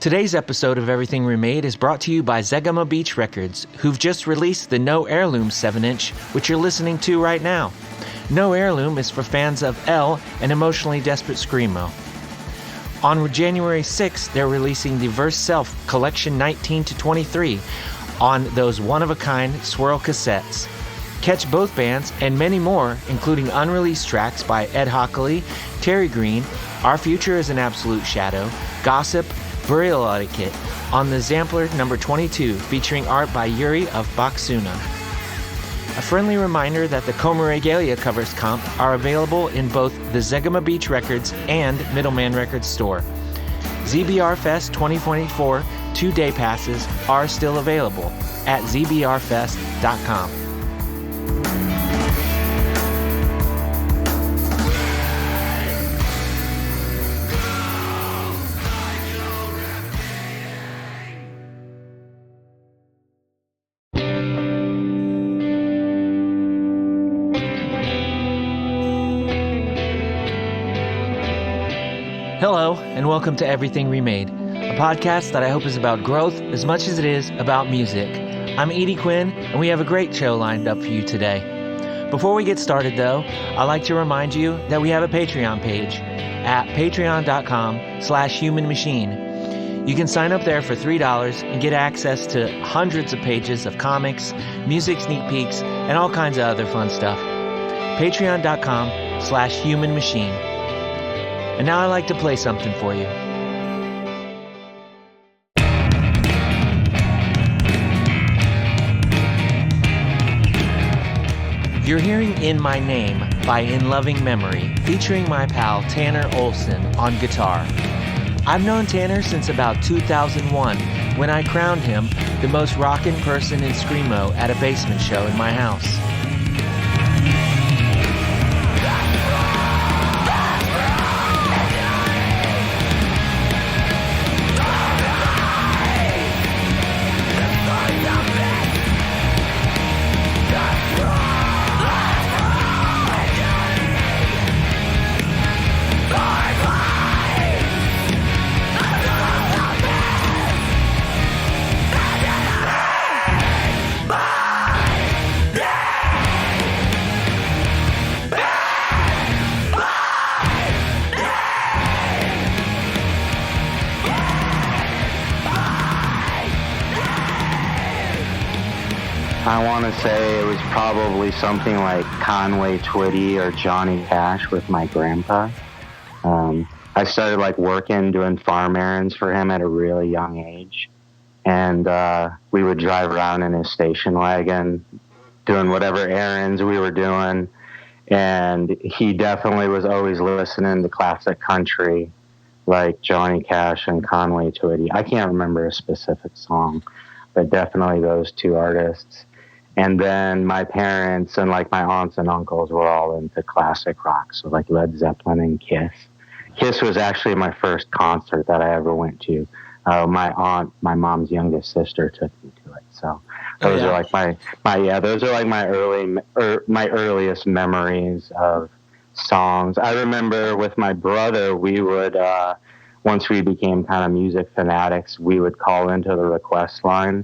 Today's episode of Everything Remade is brought to you by Zegama Beach Records, who've just released the No Heirloom 7-inch, which you're listening to right now. No Heirloom is for fans of Elle and Emotionally Desperate Screamo. On January 6th, they're releasing the Versailles Collection 19 to 23 on those one-of-a-kind swirl cassettes. Catch both bands and many more, including unreleased tracks by Ed Hockley, Terry Green, Our Future is an Absolute Shadow, Gossip, Burial Etiquette, on the Zampler number 22, featuring art by Yuri of Baksuna. A friendly reminder that the Coma Regalia covers comp are available in both the Zegama Beach Records and Middleman Records store. ZBR Fest 2024 2-day passes are still available at zbrfest.com. Hello, and welcome to Everything Remade, a podcast that I hope is about growth as much as it is about music. I'm Edie Quinn, and we have a great show lined up for you today. Before we get started, though, I'd like to remind you that we have a Patreon page at patreon.com/humanmachine. You can sign up there for $3 and get access to hundreds of pages of comics, music sneak peeks, and all kinds of other fun stuff. Patreon.com/humanmachine. And now I'd like to play something for you. You're hearing In My Name by In Loving Memory, featuring my pal Tanner Olson on guitar. I've known Tanner since about 2001, when I crowned him the most rockin' person in Screamo at a basement show in my house. I want to say it was probably something like Conway Twitty or Johnny Cash with my grandpa. I started working, doing farm errands for him at a really young age. And we would drive around in his station wagon, doing whatever errands we were doing. And he definitely was always listening to classic country like Johnny Cash and Conway Twitty. I can't remember a specific song, but definitely those two artists. And then my parents and my aunts and uncles were all into classic rock, so Led Zeppelin and Kiss. Kiss was actually my first concert that I ever went to. My aunt, my mom's youngest sister, took me to it. So those are my earliest memories of songs. I remember with my brother, we would once we became kind of music fanatics, we would call into the request line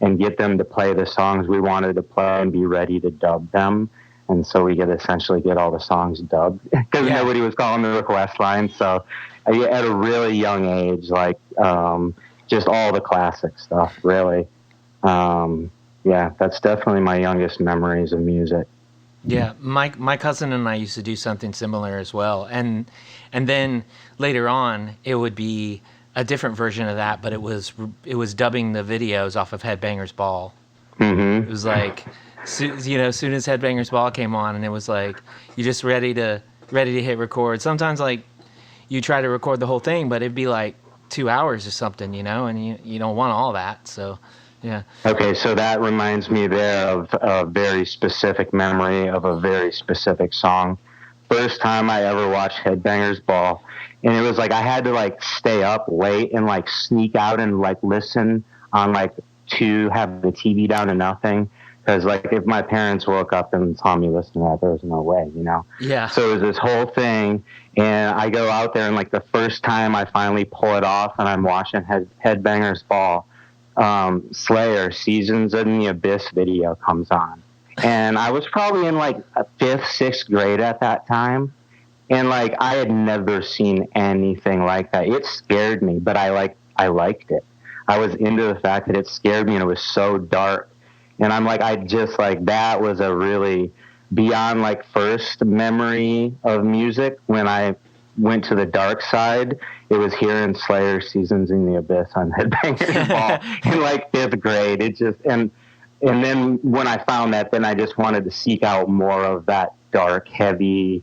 and get them to play the songs we wanted to play and be ready to dub them. And so we could essentially get all the songs dubbed because nobody was calling the request line. So at a really young age, just all the classic stuff, really. That's definitely my youngest memories of music. Yeah, my cousin and I used to do something similar as well. And then later on, it would be a different version of that, but it was dubbing the videos off of Headbangers Ball. Mm-hmm. It was as soon as Headbangers Ball came on, and it was you just ready to hit record. Sometimes you try to record the whole thing, but it'd be 2 hours or something, and you don't want all that. So yeah. Okay, so that reminds me there of a very specific memory of a very specific song. First time I ever watched Headbangers Ball. And it was I had to stay up late and sneak out and listen on to have the TV down to nothing Because, like, if my parents woke up and saw me listen to that, there was no way, you know? Yeah. So it was this whole thing, and I go out there, and, like, the first time I finally pull it off and I'm watching Headbangers Ball, Slayer, Seasons in the Abyss video comes on. And I was probably in, like, 5th, 6th grade at that time, and, like, I had never seen anything like that. It scared me, but I liked it. I was into the fact that it scared me, and it was so dark. And I'm like, I just like, that was a really beyond like first memory of music. When I went to the dark side, it was hearing Slayer Seasons in the Abyss on Headbangers Ball in like 5th grade. It just, and then when I found that, then I just wanted to seek out more of that dark, heavy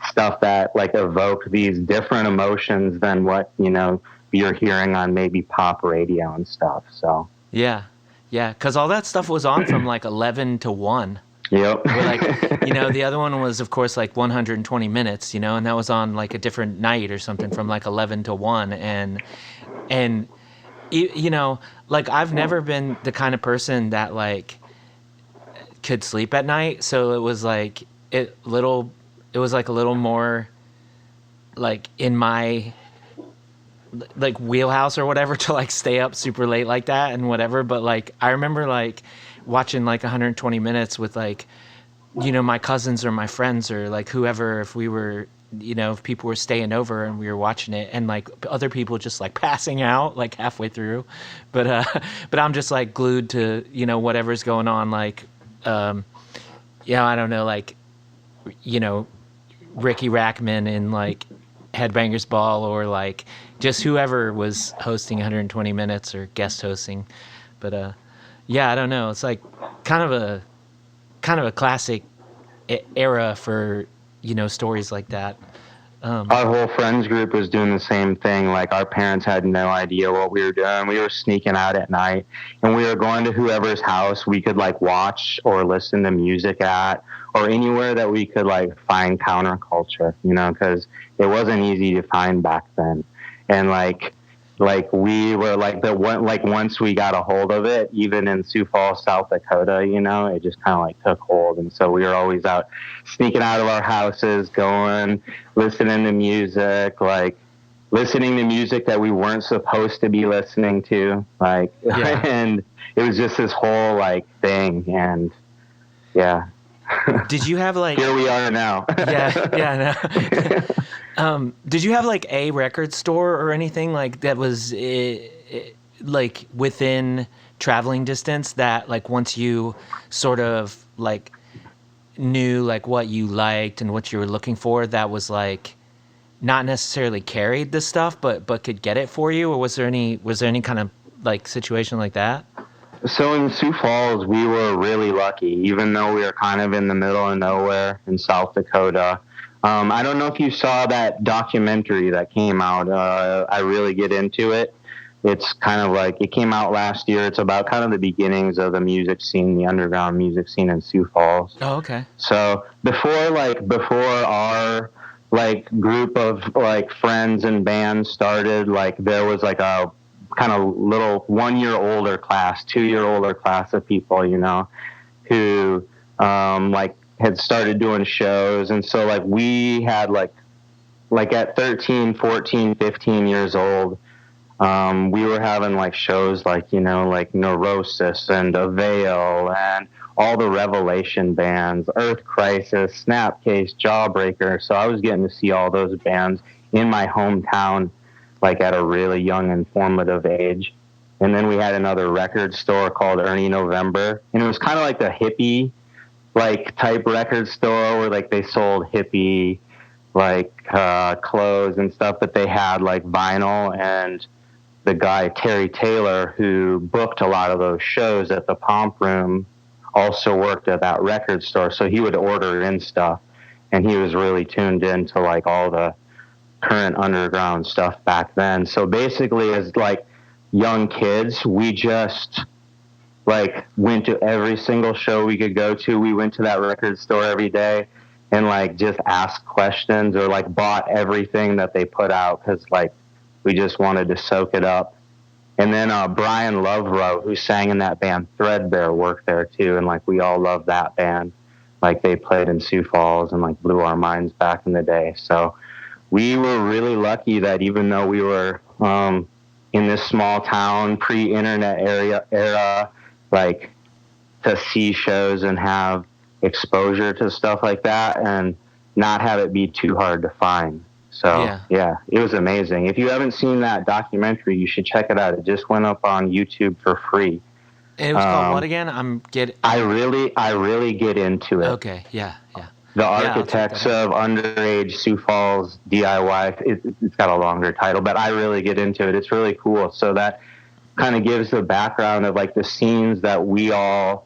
stuff that like evoked these different emotions than what, you know, you're hearing on maybe pop radio and stuff. So. Yeah. Yeah, because all that stuff was on from like 11 to 1. Yep. Like, you know, the other one was, of course, like 120 minutes, you know, and that was on like a different night or something from like 11 to 1. And you know, like I've never been the kind of person that like could sleep at night. So it was like it was like a little more like in my like wheelhouse or whatever to like stay up super late like that and whatever. But like I remember like watching like 120 minutes with like, you know, my cousins or my friends or like whoever, if we were, you know, if people were staying over and we were watching it, and like other people just like passing out like halfway through, but I'm just like glued to, you know, whatever's going on, like you know, I don't know, like, you know, Ricky Rackman in like Headbangers Ball, or like just whoever was hosting 120 minutes or guest hosting. But yeah, I don't know, it's like kind of a classic era for, you know, stories like that. Our whole friends group was doing the same thing. Like our parents had no idea what we were doing. We were sneaking out at night, and we were going to whoever's house we could like watch or listen to music at, or anywhere that we could like find counterculture, you know, because it wasn't easy to find back then. And like we were like once we got a hold of it, even in Sioux Falls, South Dakota, you know, it just kind of like took hold. And so we were always out sneaking out of our houses, going, listening to music, like listening to music that we weren't supposed to be listening to. Like, yeah. And it was just this whole like thing. And yeah. Did you have like, here we are now. Did you have like a record store or anything like that was like within traveling distance that like once you sort of like knew like what you liked and what you were looking for, that was like not necessarily carried the stuff but could get it for you? Or was there any kind of like situation like that? So in Sioux Falls, we were really lucky, even though we were kind of in the middle of nowhere in South Dakota. I don't know if you saw that documentary that came out. I really get into it. It's kind of like, it came out last year. It's about kind of the beginnings of the music scene, the underground music scene in Sioux Falls. Oh, okay. So before our like group of like friends and bands started, like there was like a kind of little 1-year older class, 2-year older class of people, you know, who like had started doing shows. And so like we had like at 13, 14, 15 years old, we were having like shows like, you know, like Neurosis and Avail and all the Revelation bands, Earth Crisis, Snapcase, Jawbreaker. So I was getting to see all those bands in my hometown, like at a really young and formative age. And then we had another record store called Ernie November, and it was kind of like the hippie like type record store where like they sold hippie like clothes and stuff, but they had like vinyl. And the guy Terry Taylor, who booked a lot of those shows at the Pomp Room, also worked at that record store, so he would order in stuff, and he was really tuned into like all the current underground stuff back then. So basically, as like young kids, we just like went to every single show we could go to. We went to that record store every day and like just asked questions, or like bought everything that they put out, because like we just wanted to soak it up. And then Brian Lovero, who sang in that band Threadbare, worked there too, and like we all love that band. Like they played in Sioux Falls and like blew our minds back in the day. So we were really lucky that even though we were in this small town, pre-internet era, like to see shows and have exposure to stuff like that and not have it be too hard to find. So yeah, it was amazing. If you haven't seen that documentary, you should check it out. It just went up on YouTube for free. It was called what again? I really get into it. Okay, yeah. The Architects of Underage Sioux Falls DIY. It's got a longer title, but I really get into it. It's really cool. So that kind of gives the background of like the scenes that we all,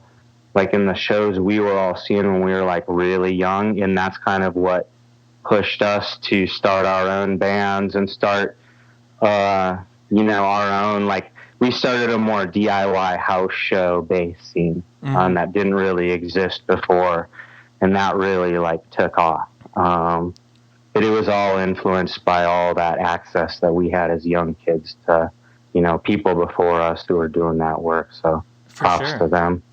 like in the shows we were all seeing when we were like really young. And that's kind of what pushed us to start our own bands and start, our own, like we started a more DIY house show based scene that didn't really exist before. And that really like took off. But it was all influenced by all that access that we had as young kids to, people before us who were doing that work. So props to them.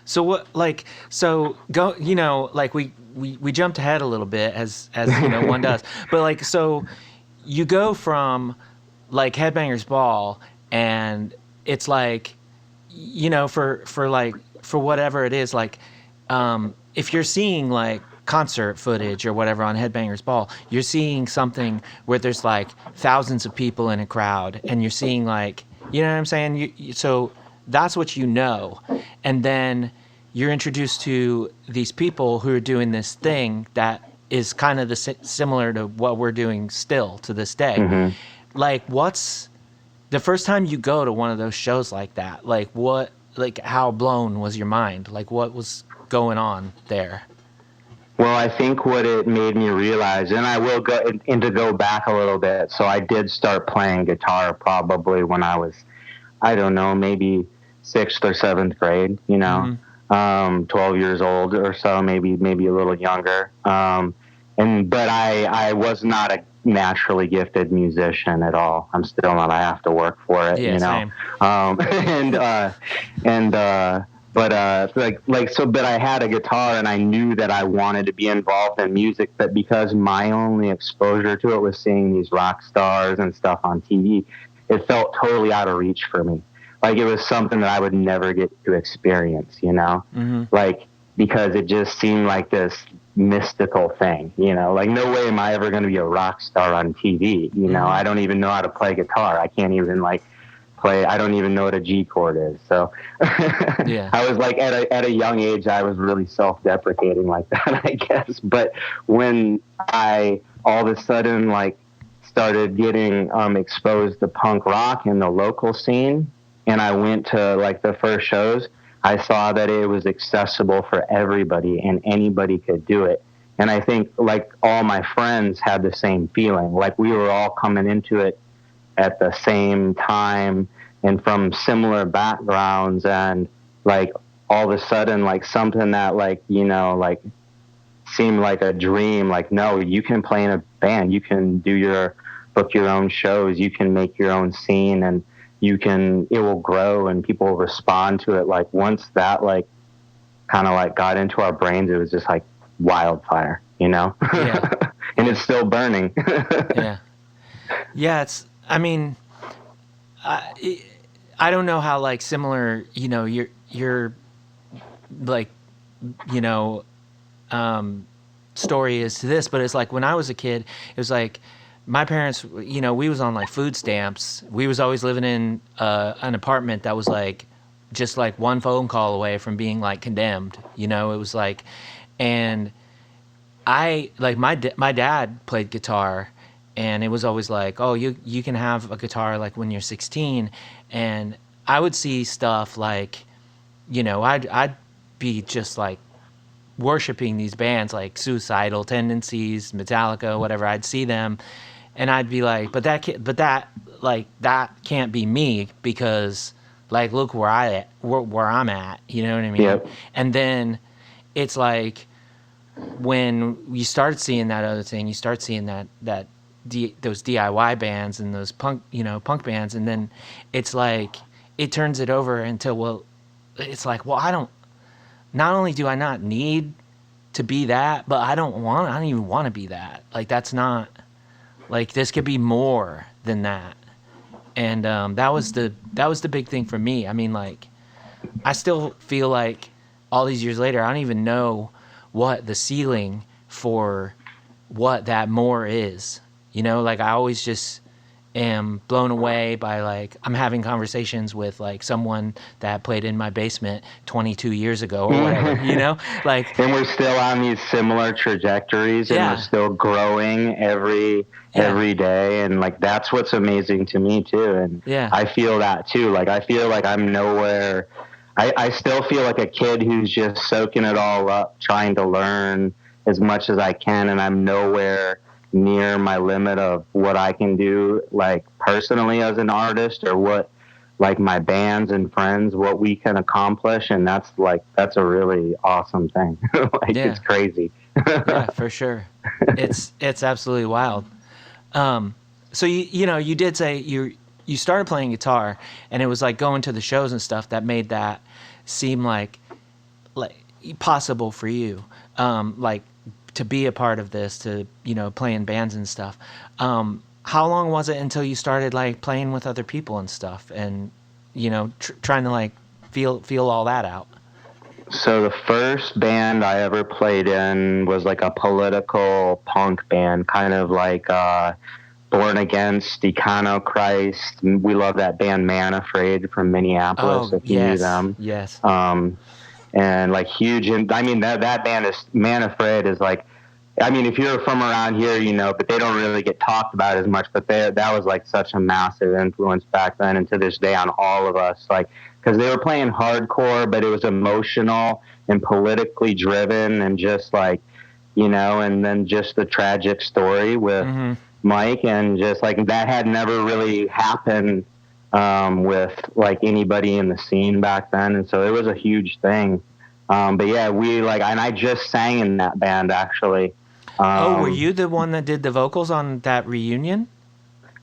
So what, like, so go, like we jumped ahead a little bit as one does, but like, so you go from like Headbangers Ball and it's like, for whatever it is, like, if you're seeing like concert footage or whatever on Headbangers Ball, you're seeing something where there's like thousands of people in a crowd and you're seeing like, you know what I'm saying? So that's what and then you're introduced to these people who are doing this thing that is kind of similar to what we're doing still to this day. Mm-hmm. Like, what's the first time you go to one of those shows like that? Like, what, like, how blown was your mind? Like, what was going on there? Well, I think what it made me realize, and I will go back a little bit. So I did start playing guitar probably when I was, I don't know, maybe 6th or 7th grade, 12 years old or so, maybe a little younger. But I was not a naturally gifted musician at all. I'm still not. I have to work for it, Same. But I had a guitar and I knew that I wanted to be involved in music, but because my only exposure to it was seeing these rock stars and stuff on TV, it felt totally out of reach for me. Like it was something that I would never get to experience, Mm-hmm. like, because it just seemed like this mystical thing, like no way am I ever going to be a rock star on TV. Mm-hmm. I don't even know how to play guitar. I can't even I don't even know what a G chord is. So yeah. I was like at a young age, I was really self-deprecating like that, I guess. But when I all of a sudden like started getting exposed to punk rock in the local scene, and I went to like the first shows, I saw that it was accessible for everybody and anybody could do it. And I think like all my friends had the same feeling, like we were all coming into it at the same time and from similar backgrounds, and like all of a sudden like something that like like seemed like a dream, like no, you can play in a band, you can book your own shows, you can make your own scene, and it will grow and people will respond to it. Like once that like kind of like got into our brains, it was just like wildfire, Yeah. And it's still burning. Yeah, it's, I mean, I don't know how like similar, your like, story is to this, but it's like when I was a kid, it was like my parents, we was on like food stamps. We was always living in an apartment that was like just like one phone call away from being like condemned. It was like, and I like my dad played guitar. And it was always like, oh, you can have a guitar like when you're 16. And I would see stuff like, I'd be just like worshiping these bands like Suicidal Tendencies, Metallica, whatever. I'd see them, and I'd be like, but that can't be me because like look where I'm at. You know what I mean? Yep. And then it's like when you start seeing that other thing, you start seeing that those DIY bands and those punk bands, and then it's like it turns it over until, well, it's like, well, not only do I not need to be that, but I don't even want to be that. Like, that's not, like, this could be more than that. And that was the big thing for me. I mean, like, I still feel like all these years later, I don't even know what the ceiling for what that more is. Like, I always just am blown away by, like, I'm having conversations with, like, someone that played in my basement 22 years ago or whatever, like, and we're still on these similar trajectories, and we're still growing every day, and like that's what's amazing to me too. And I feel that too. Like, I feel like I'm nowhere. I still feel like a kid who's just soaking it all up, trying to learn as much as I can, and I'm nowhere near my limit of what I can do, like, personally as an artist, or what, like, my bands and friends, what we can accomplish. And that's a really awesome thing. It's crazy. Yeah, for sure. It's absolutely wild. So you did say you started playing guitar, and it was like going to the shows and stuff that made that seem like possible for you, like, to be a part of this, to play in bands and stuff. How long was it until you started, like, playing with other people and stuff, and trying to, like, feel all that out? So the first band I ever played in was like a political punk band, kind of like Born Against, Econochrist. We love that band Man Afraid from Minneapolis, if you knew them. Yes. And like huge, I mean, that band is, Man Afraid is like, I mean, if you're from around here, but they don't really get talked about as much, but that was like such a massive influence back then, and to this day on all of us, like, because they were playing hardcore, but it was emotional and politically driven, and just like, and then just the tragic story with Mike, and just like that had never really happened with like anybody in the scene back then, and so it was a huge thing. But yeah, and I just sang in that band, actually. Were you the one that did the vocals on that reunion?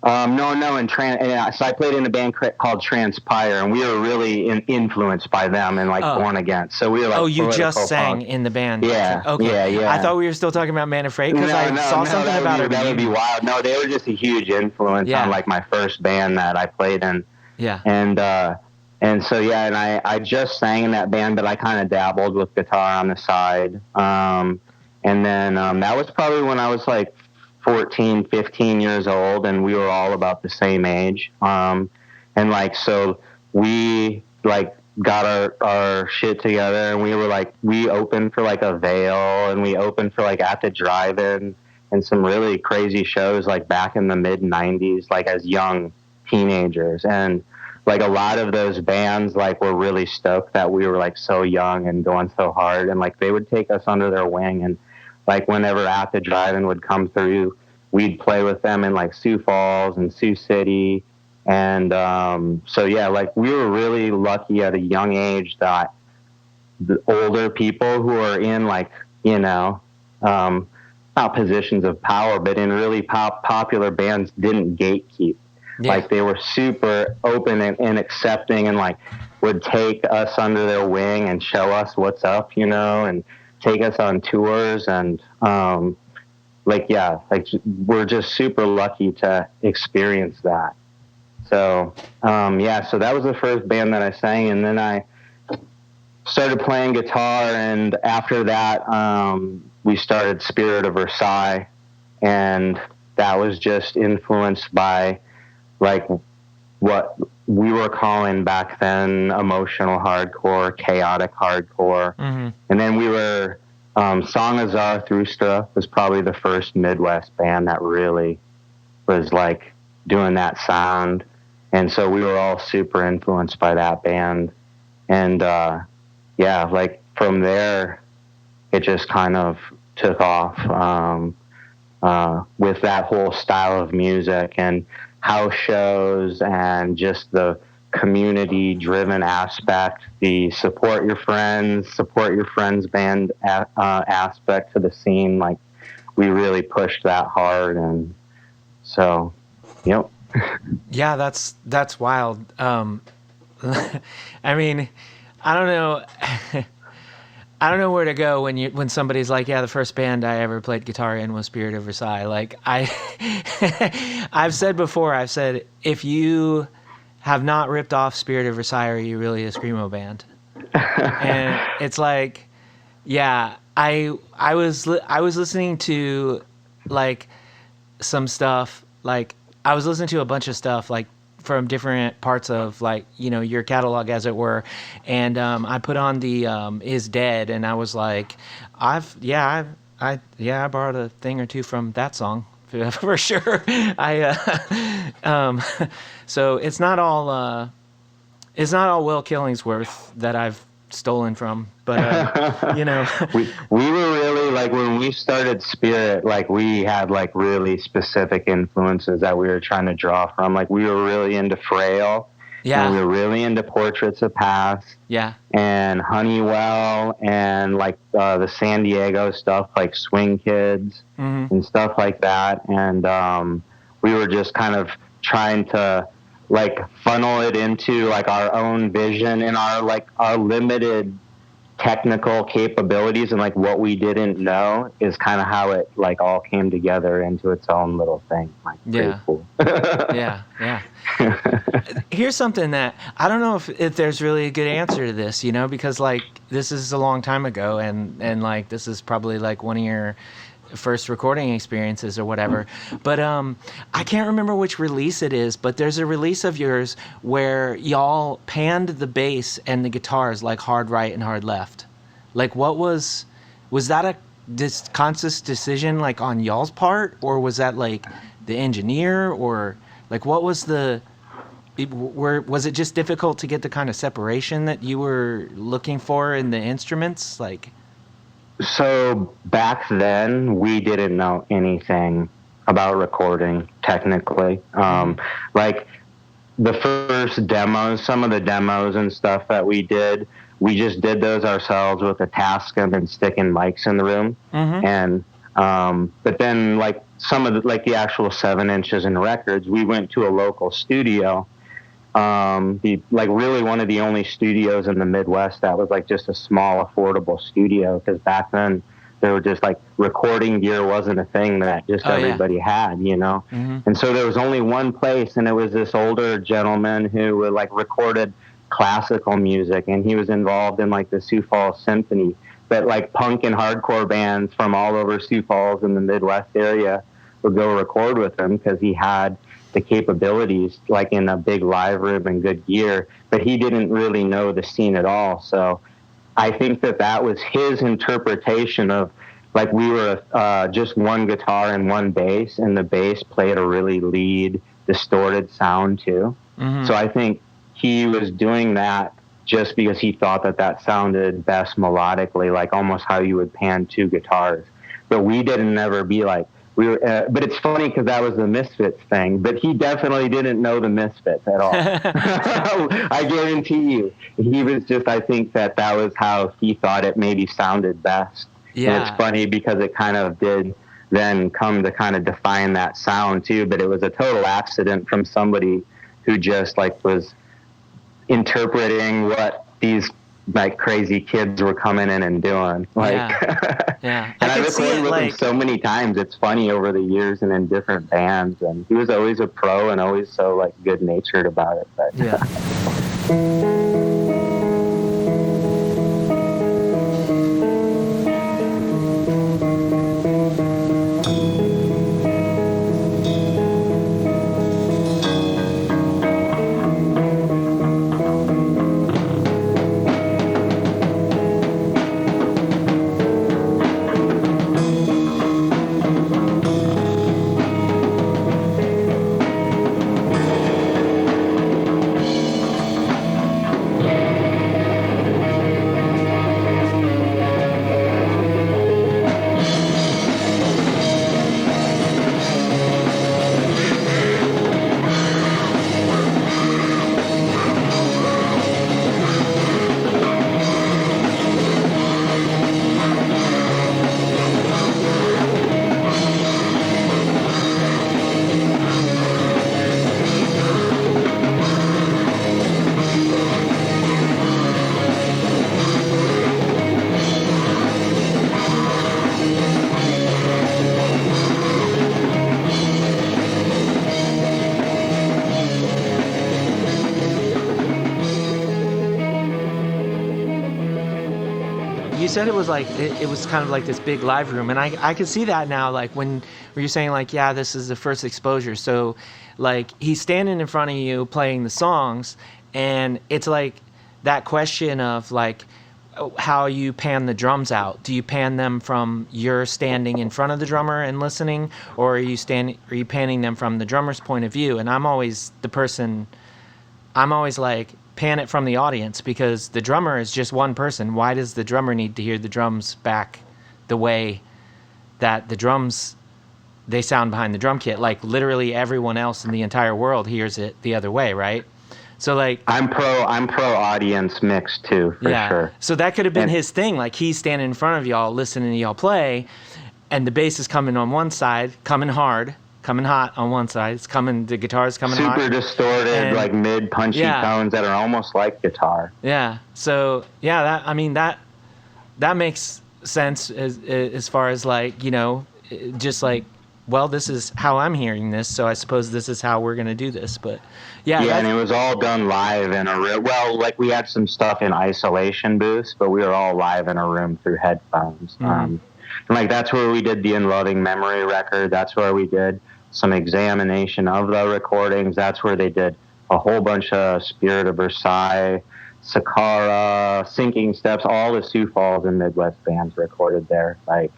No. So I played in a band called Transpire, and we were really influenced by them and like Born Against. So we were like, you just sang in the band? Yeah. Okay. Yeah. I thought we were still talking about Man Afraid, because I saw something about it. That would be wild. No, they were just a huge influence on like my first band that I played in. Yeah. And so and I just sang in that band, but I kind of dabbled with guitar on the side. And then that was probably when I was like 14, 15 years old, and we were all about the same age. And like, so we like got our shit together, and we were like, we opened for like Avail, and we opened for like At the Drive-In, and some really crazy shows like back in the mid 90s, like as young teenagers. And like a lot of those bands like were really stoked that we were like so young and going so hard, and like they would take us under their wing, and like whenever At the Drive-In would come through, we'd play with them in like Sioux Falls and Sioux City. And so yeah, like we were really lucky at a young age that the older people who are in like, not positions of power, but in really popular bands didn't gatekeep. Yeah. Like they were super open and accepting, and like would take us under their wing and show us what's up, and take us on tours. And we're just super lucky to experience that. So so that was the first band that I sang, and then I started playing guitar, and after that we started Spirit of Versailles, and that was just influenced by like what we were calling back then emotional hardcore, chaotic hardcore. Mm-hmm. And then we were Song of Zarathustra was probably the first Midwest band that really was like doing that sound, and so we were all super influenced by that band. And like from there it just kind of took off with that whole style of music and house shows, and just the community driven aspect, the support your friends band aspect to the scene. Like we really pushed that hard, and So, yep. Yeah, that's wild. I mean, I don't know. I don't know where to go when somebody's like, yeah, the first band I ever played guitar in was Spirit of Versailles. Like I've said before, I've said, if you have not ripped off Spirit of Versailles, are you really a screamo band? And it's like, yeah, I was listening to like some stuff, like I was listening to a bunch of stuff like from different parts of, like, you know, your catalog, as it were, and I put on the Is Dead, and I was like, I borrowed a thing or two from that song for sure. So it's not all Will Killingsworth that I've stolen from, but you know. we were really, like, when we started Spirit, like, we had like really specific influences that we were trying to draw from. Like, we were really into Frail. Yeah. And we were really into Portraits of Past. Yeah. And Honeywell, and like the San Diego stuff, like Swing Kids, and stuff like that. And we were just kind of trying to like funnel it into like our own vision and our limited technical capabilities, and like what we didn't know is kind of how it like all came together into its own little thing. Like, yeah. Cool. Yeah. Here's something that I don't know if there's really a good answer to this, you know, because like this is a long time ago, and like this is probably like one of your first recording experiences or whatever. But I can't remember which release it is, but there's a release of yours where y'all panned the bass and the guitars like hard right and hard left. Like, was that a conscious decision like on y'all's part, or was that like the engineer, or like what was was it just difficult to get the kind of separation that you were looking for in the instruments? Like, so back then we didn't know anything about recording technically. Like the first demos, some of the demos and stuff that we just did those ourselves with a Tascam and sticking mics in the room. And but then like some of the actual 7 inches in records, we went to a local studio, really one of the only studios in the Midwest that was like just a small affordable studio, because back then they were just like recording gear wasn't a thing that just everybody had, you know. And so there was only one place, and it was this older gentleman who like recorded classical music, and he was involved in like the Sioux Falls Symphony. But like punk and hardcore bands from all over Sioux Falls in the Midwest area would go record with him because he had the capabilities, like in a big live room and good gear, but he didn't really know the scene at all. So I think that was his interpretation of, like, we were just one guitar and one bass, and the bass played a really lead, distorted sound too. So I think he was doing that just because he thought that sounded best melodically, like almost how you would pan two guitars. But we didn't ever be like, but it's funny because that was the Misfits thing, but he definitely didn't know the Misfits at all. I guarantee you. He was just, I think that was how he thought it maybe sounded best. Yeah. And it's funny because it kind of did then come to kind of define that sound too, but it was a total accident from somebody who just like was interpreting what these like crazy kids were coming in and doing. Like, yeah. And I recorded with him so many times. It's funny, over the years and in different bands, and he was always a pro and always so like good natured about it. But said it was like it was kind of like this big live room, and I could see that now. Like when you're saying like, yeah, this is the first exposure. So, like he's standing in front of you playing the songs, and it's like that question of like how you pan the drums out. Do you pan them from you're standing in front of the drummer and listening, or are you panning them from the drummer's point of view? And I'm always like, pan it from the audience, because the drummer is just one person. Why does the drummer need to hear the drums back the way that the drums, they sound behind the drum kit? Like literally everyone else in the entire world hears it the other way, right? So like I'm pro audience mix too, for sure. So that could have been his thing. Like he's standing in front of y'all listening to y'all play, and the bass is coming on one side, coming hard, coming hot on one side. It's coming, the guitar's coming hot. Super distorted, and, like mid punchy tones that are almost like guitar. Yeah. So yeah, that makes sense as far as like, you know, just like, well, this is how I'm hearing this, so I suppose this is how we're gonna do this. But yeah, and it was all done live in a room. Well, like we had some stuff in isolation booths, but we were all live in a room through headphones. Mm-hmm. And like that's where we did the In Loving Memory record. That's where we did some examination of the recordings. That's where they did a whole bunch of Spirit of Versailles, Sakara, Sinking Steps, all the Sioux Falls and Midwest bands recorded there. Like.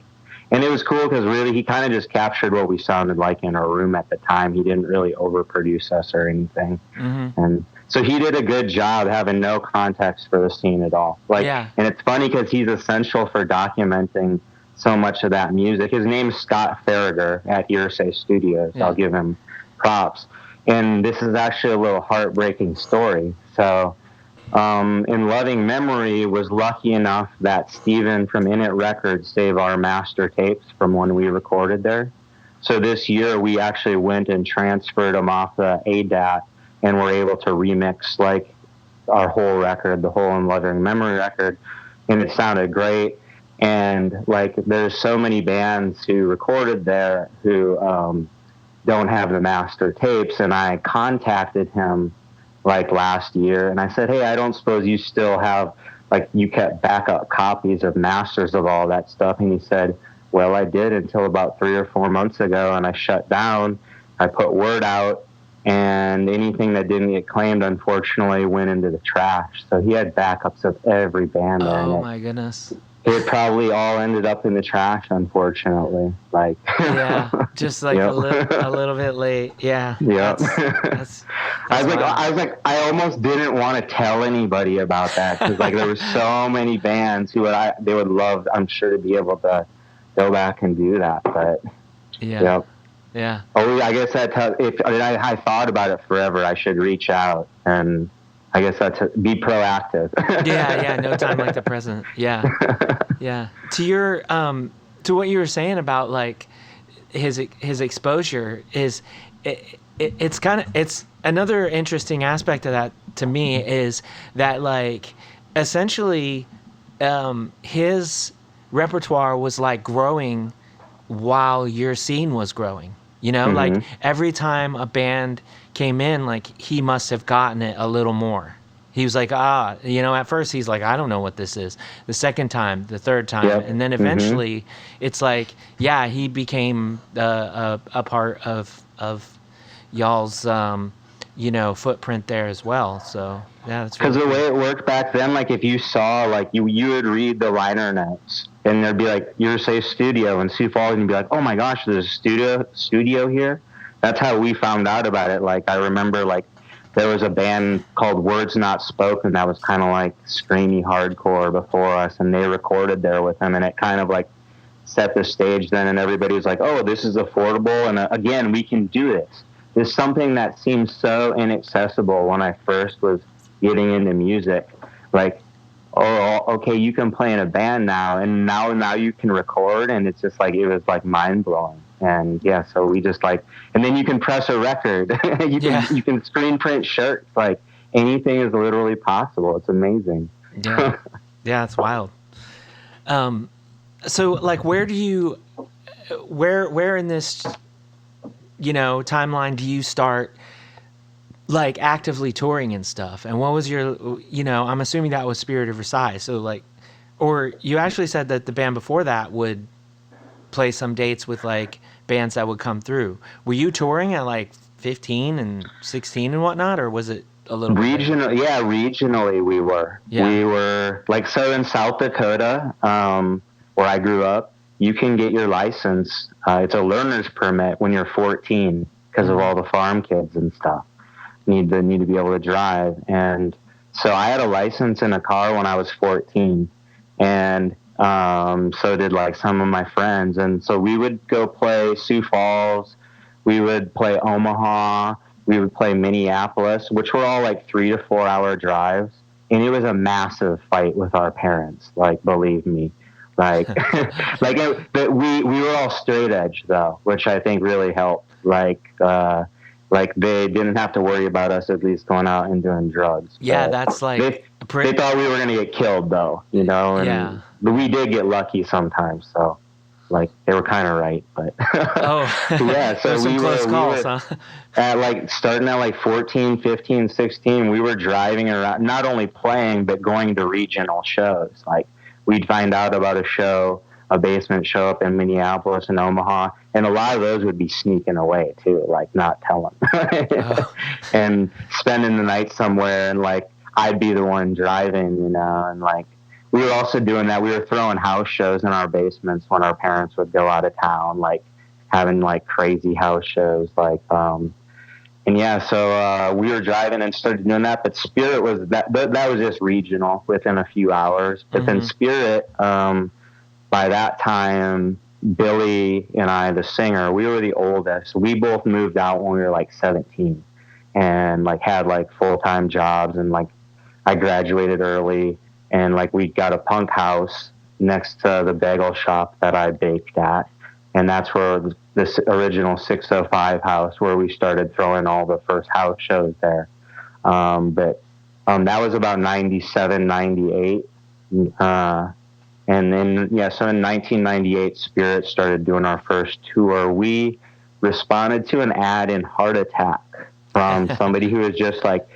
And it was cool because really he kind of just captured what we sounded like in our room at the time. He didn't really overproduce us or anything. Mm-hmm. And so he did a good job having no context for the scene at all. Like, and it's funny because he's essential for documenting so much of that music. His name's Scott Farragher at Versailles Studios. I'll give him props. And this is actually a little heartbreaking story. So In Loving Memory was lucky enough that Steven from In It Records saved our master tapes from when we recorded there. So this year we actually went and transferred them off the ADAT and were able to remix like our whole record, the whole In Loving Memory record, and it sounded great. And like there's so many bands who recorded there who don't have the master tapes, and I contacted him like last year, and I said, hey, I don't suppose you still have, like, you kept backup copies of masters of all that stuff? And he said, well, I did until about 3 or 4 months ago, and I shut down. I put word out, and anything that didn't get claimed, unfortunately, went into the trash. So he had backups of every band there. Oh, my goodness. It probably all ended up in the trash, unfortunately. Like, yeah, just like a little bit late. Yeah. Yeah. That's I was like, I almost didn't want to tell anybody about that because like there were so many bands who they would love, I'm sure, to be able to go back and do that. But yeah. Oh, I guess I thought about it forever. I should reach out, and I guess that's be proactive. yeah. No time like the present. Yeah. To your to what you were saying about like his exposure is it's another interesting aspect of that to me is that like essentially his repertoire was like growing while your scene was growing. You know, Mm-hmm. like every time a band came in, like he must have gotten it a little more. He was like, you know, at first he's like, I don't know what this is. The second time, the third time. Yep. And then eventually it's like, yeah, he became a part of y'all's, you know, footprint there as well. So, yeah, that's because the way it worked back then, like if you saw, like you would read the liner notes and there'd be like, Versailles Studio in Sioux Falls, and you'd be like, oh my gosh, there's a studio here. That's how we found out about it. Like I remember like, there was a band called Words Not Spoken that was kind of like screamy hardcore before us, and they recorded there with him, and it kind of like set the stage then, and everybody was like, oh, this is affordable, and again, we can do this. There's something that seemed so inaccessible when I first was getting into music. Like, oh, okay, you can play in a band now, and now you can record, and it's just like, it was like mind-blowing. And yeah, so we just like, and then you can press a record. You can screen print shirts. Like anything is literally possible. It's amazing. Yeah, it's wild. So like, where in this, you know, timeline do you start like actively touring and stuff? And what was your, you know, I'm assuming that was Spirit of Versailles. So like, Or you actually said that the band before that would play some dates with like bands that would come through. Were you touring at like 15 and 16 and whatnot, or was it a little bit later? Regionally we were. Yeah. We were like, so in South Dakota, where I grew up, you can get your license. It's a learner's permit when you're 14 because of all the farm kids and stuff need to be able to drive. And so I had a license in a car when I was 14, and so did like some of my friends. And so we would go play Sioux Falls, we would play Omaha, we would play Minneapolis, which were all like 3 to 4 hour drives. And it was a massive fight with our parents. Like, believe me, like, but we were all straight edge though, which I think really helped. Like they didn't have to worry about us at least going out and doing drugs. Yeah, that's like they thought we were going to get killed though, you know. And but we did get lucky sometimes. So like they were kind of right, but yeah. So some close calls, huh? At like starting at like 14, 15, 16, we were driving around, not only playing but going to regional shows. Like we'd find out about a basement show up in Minneapolis and Omaha, and a lot of those would be sneaking away too, like not telling, and spending the night somewhere, and like I'd be the one driving, you know. And like we were also doing that. We were throwing house shows in our basements when our parents would go out of town, like having like crazy house shows, like and yeah, so we were driving and started doing that. But Spirit was that was just regional within a few hours. But then Spirit, by that time, Billy and I, the singer, we were the oldest. We both moved out when we were like 17, and like had like full-time jobs, and like I graduated early, and like we got a punk house next to the bagel shop that I baked at, and that's where this original 605 house where we started throwing all the first house shows there. But that was about 97, 98. And then, so in 1998, Spirit started doing our first tour. We responded to an ad in Heart Attack from somebody who was just like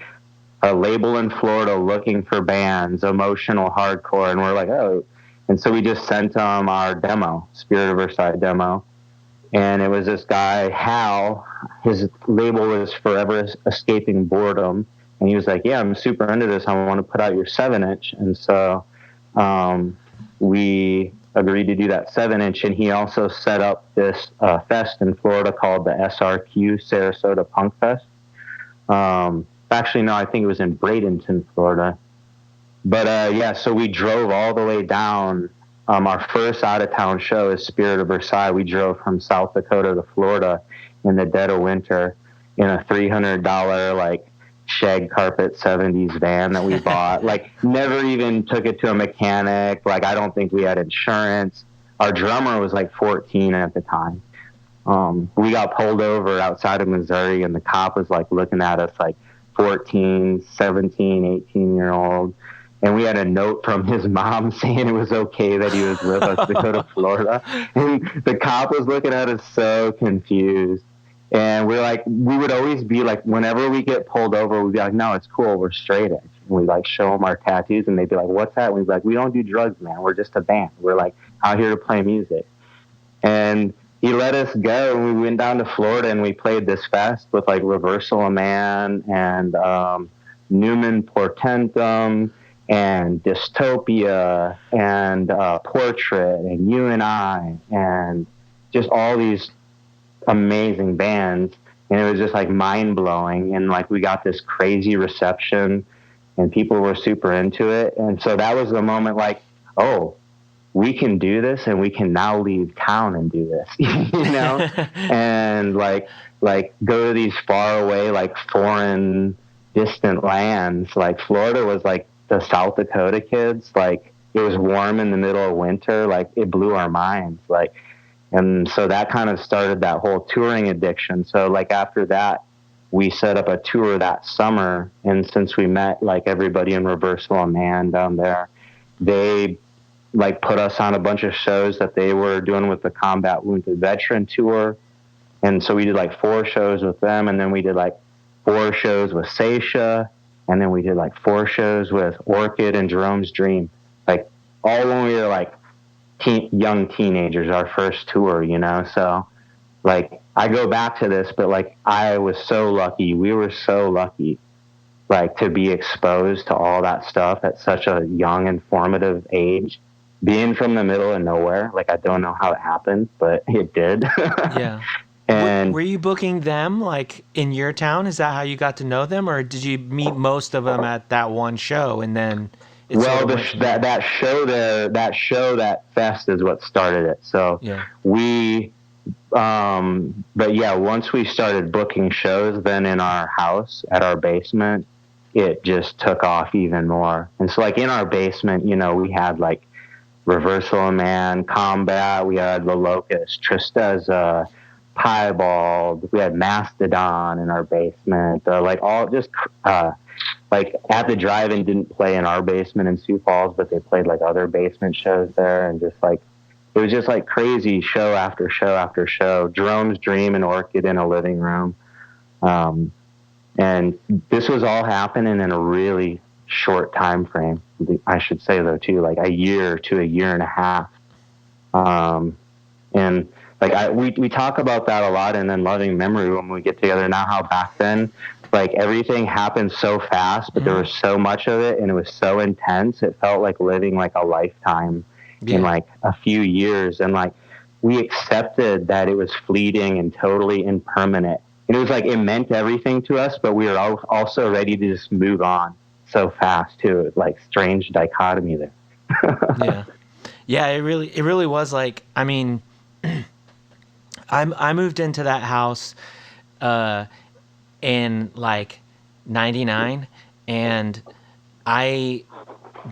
a label in Florida looking for bands, emotional hardcore. And we're like, oh. And so we just sent them our demo, Spirit of Versailles demo. And it was this guy, Hal. His label was Forever Escaping Boredom. And he was like, yeah, I'm super into this. I want to put out your 7-inch. And so we agreed to do that 7-inch, and he also set up this fest in Florida called the SRQ, Sarasota Punk Fest. Actually, no, I think it was in Bradenton, Florida. But so we drove all the way down. Our first out-of-town show is Spirit of Versailles. We drove from South Dakota to Florida in the dead of winter in a $300 like shag carpet 70s van that we bought. Like never even took it to a mechanic. Like I don't think we had insurance. Our drummer was like 14 at the time. We got pulled over outside of Missouri, and the cop was like looking at us like 14, 17, 18-year-old. And we had a note from his mom saying it was okay that he was with us to go to Florida. And the cop was looking at us so confused. And we're like, we would always be like, whenever we get pulled over, we'd be like, no, it's cool, we're straight edge. And we like show them our tattoos, and they'd be like, what's that? And we'd be like, we don't do drugs, man. We're just a band. We're like out here to play music. And he let us go, and we went down to Florida, and we played this fest with like Reversal of Man and Newman Portentum and Dystopia and Portrait and You and I, and just all these amazing bands. And it was just like mind-blowing, and like we got this crazy reception, and people were super into it. And so that was the moment, like, oh, we can do this, and we can now leave town and do this, you know. And like go to these far away, like foreign distant lands. Like Florida was like the South Dakota kids. Like it was warm in the middle of winter. Like it blew our minds. Like, and so that kind of started that whole touring addiction. So like after that, we set up a tour that summer. And since we met like everybody in Reversal of Man down there, they like put us on a bunch of shows that they were doing with the Combat Wounded Veteran Tour. And so we did like 4 shows with them. And then we did like 4 shows with Seisha. And then we did like 4 shows with Orchid and Jerome's Dream. Like all when we were like young teenagers, our first tour, you know? So like, I go back to this, but like, I was so lucky. We were so lucky, like, to be exposed to all that stuff at such a young and formative age. Being from the middle of nowhere, like, I don't know how it happened, but it did. Yeah. And were you booking them like in your town? Is that how you got to know them, or did you meet most of them at that one show and then? Well, that fest is what started it. So yeah. But yeah, once we started booking shows, then in our house at our basement, it just took off even more. And so like in our basement, you know, we had like Reversal Man, Combat, we had The Locust, Tristeza, Piebald, we had Mastodon in our basement, like all just, like At the Drive-In didn't play in our basement in Sioux Falls, but they played like other basement shows there, and just like, it was just like crazy show after show after show. Jerome's Dream and Orchid in a living room. And this was all happening in a really short time frame. I should say though too, like a year to a year and a half. And like we talk about that a lot, and then Loving Memory when we get together now, how back then, like everything happened so fast, but there was so much of it and it was so intense. It felt like living like a lifetime in like a few years. And like, we accepted that it was fleeting and totally impermanent. And it was like, it meant everything to us, but we were also ready to just move on so fast too. Like strange dichotomy there. Yeah. Yeah. It really was like, I mean, I moved into that house, in like 99, and I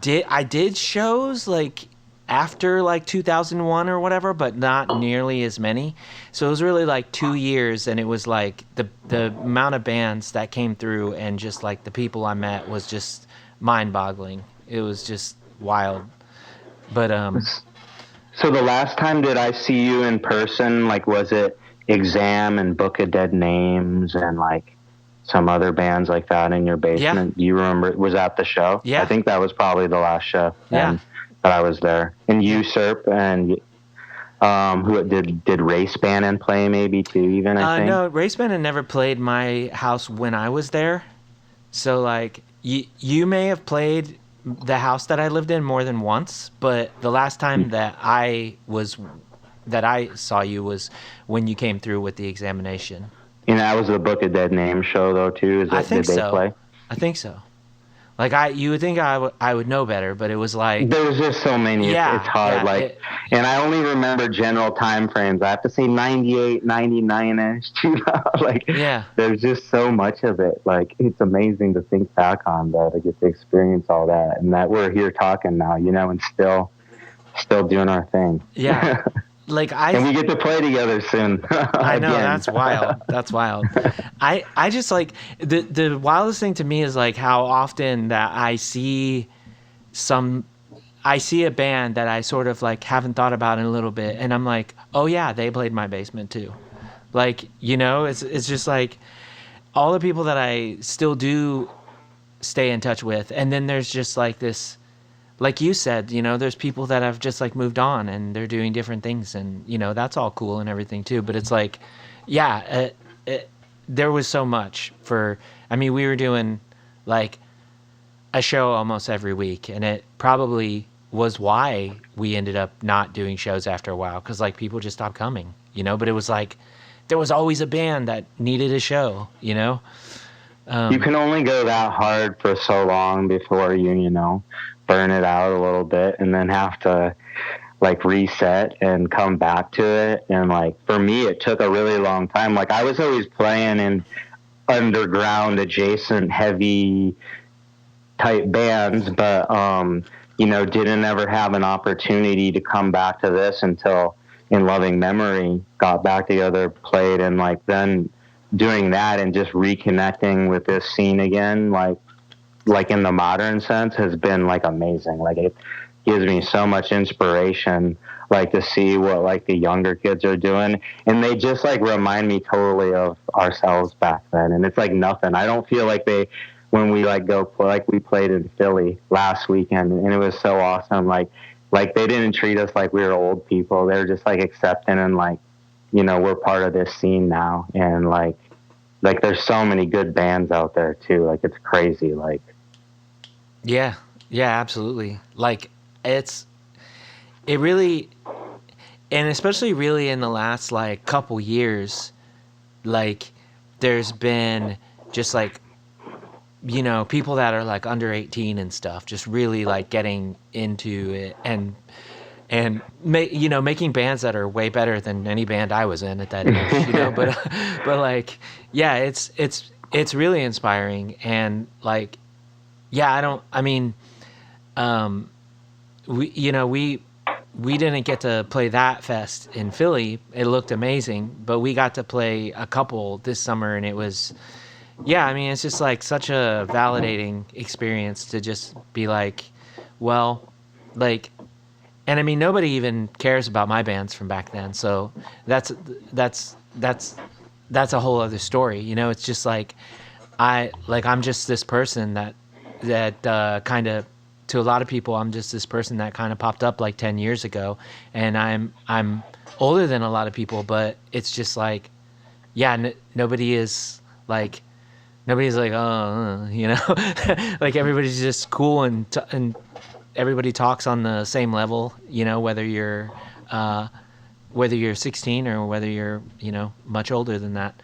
did shows like after like 2001 or whatever, but not nearly as many. So it was really like 2 years, and it was like the amount of bands that came through and just like the people I met was just mind-boggling. It was just wild. But so the last time did I see you in person, like was it Exam and Book of Dead Names and like some other bands like that in your basement? Yeah. Do you remember, was that the show? Yeah. I think that was probably the last show. Yeah. That I was there. And Usurp and who did Race Bannon play maybe too, even I think? No, Race Bannon never played my house when I was there. So like you may have played the house that I lived in more than once, but the last time that I saw you was when you came through with the Examination. And that was the Book of Dead Names show though too. I think did they so. Play? I think so. Like you would think I would know better, but it was like there was just so many. Yeah, it's hard. And I only remember general time frames. I have to say 98, 99ish. Like there's just so much of it. Like it's amazing to think back on though, to get to experience all that, and that we're here talking now, you know, and still doing our thing. Yeah. Like and we get to play together soon. I know, that's wild. That's wild. I just like the wildest thing to me is like how often that I see a band that I sort of like haven't thought about in a little bit, and I'm like, oh yeah, they played my basement too. Like, you know, it's just like all the people that I still do stay in touch with, and then there's just like this. Like you said, you know, there's people that have just like moved on and they're doing different things, and you know, that's all cool and everything too. But it's like, yeah, there was so much we were doing like a show almost every week, and it probably was why we ended up not doing shows after a while, because like people just stopped coming, you know. But it was like there was always a band that needed a show, you know. You can only go that hard for so long before you know, burn it out a little bit, and then have to like reset and come back to it. And like for me, it took a really long time. Like I was always playing in underground adjacent heavy type bands, but you know, didn't ever have an opportunity to come back to this until in Loving Memory got back together, played, and like then doing that and just reconnecting with this scene again, like in the modern sense, has been like amazing. Like it gives me so much inspiration, like to see what like the younger kids are doing, and they just like remind me totally of ourselves back then. And it's like nothing. I don't feel like when we like go play, like we played in Philly last weekend, and it was so awesome. Like like they didn't treat us like we were old people. They were just like accepting and like, you know, we're part of this scene now. And like there's so many good bands out there too. Like it's crazy. Like, Yeah, absolutely. Like it really, and especially really in the last like couple years, like there's been just like, you know, people that are like under 18 and stuff, just really like getting into it and you know, making bands that are way better than any band I was in at that age, you know, but like, yeah, it's really inspiring. And like, yeah, we didn't get to play that fest in Philly. It looked amazing, but we got to play a couple this summer, and it was, yeah, I mean, it's just like such a validating experience to just be like, well, like, and I mean, nobody even cares about my bands from back then, so that's a whole other story, you know. It's just like I'm just this person that kind of, to a lot of people, I'm just this person that kind of popped up like 10 years ago, and I'm older than a lot of people, but it's just like, yeah, nobody's like, oh, you know, like everybody's just cool and everybody talks on the same level, you know, whether you're 16 or whether you're, you know, much older than that.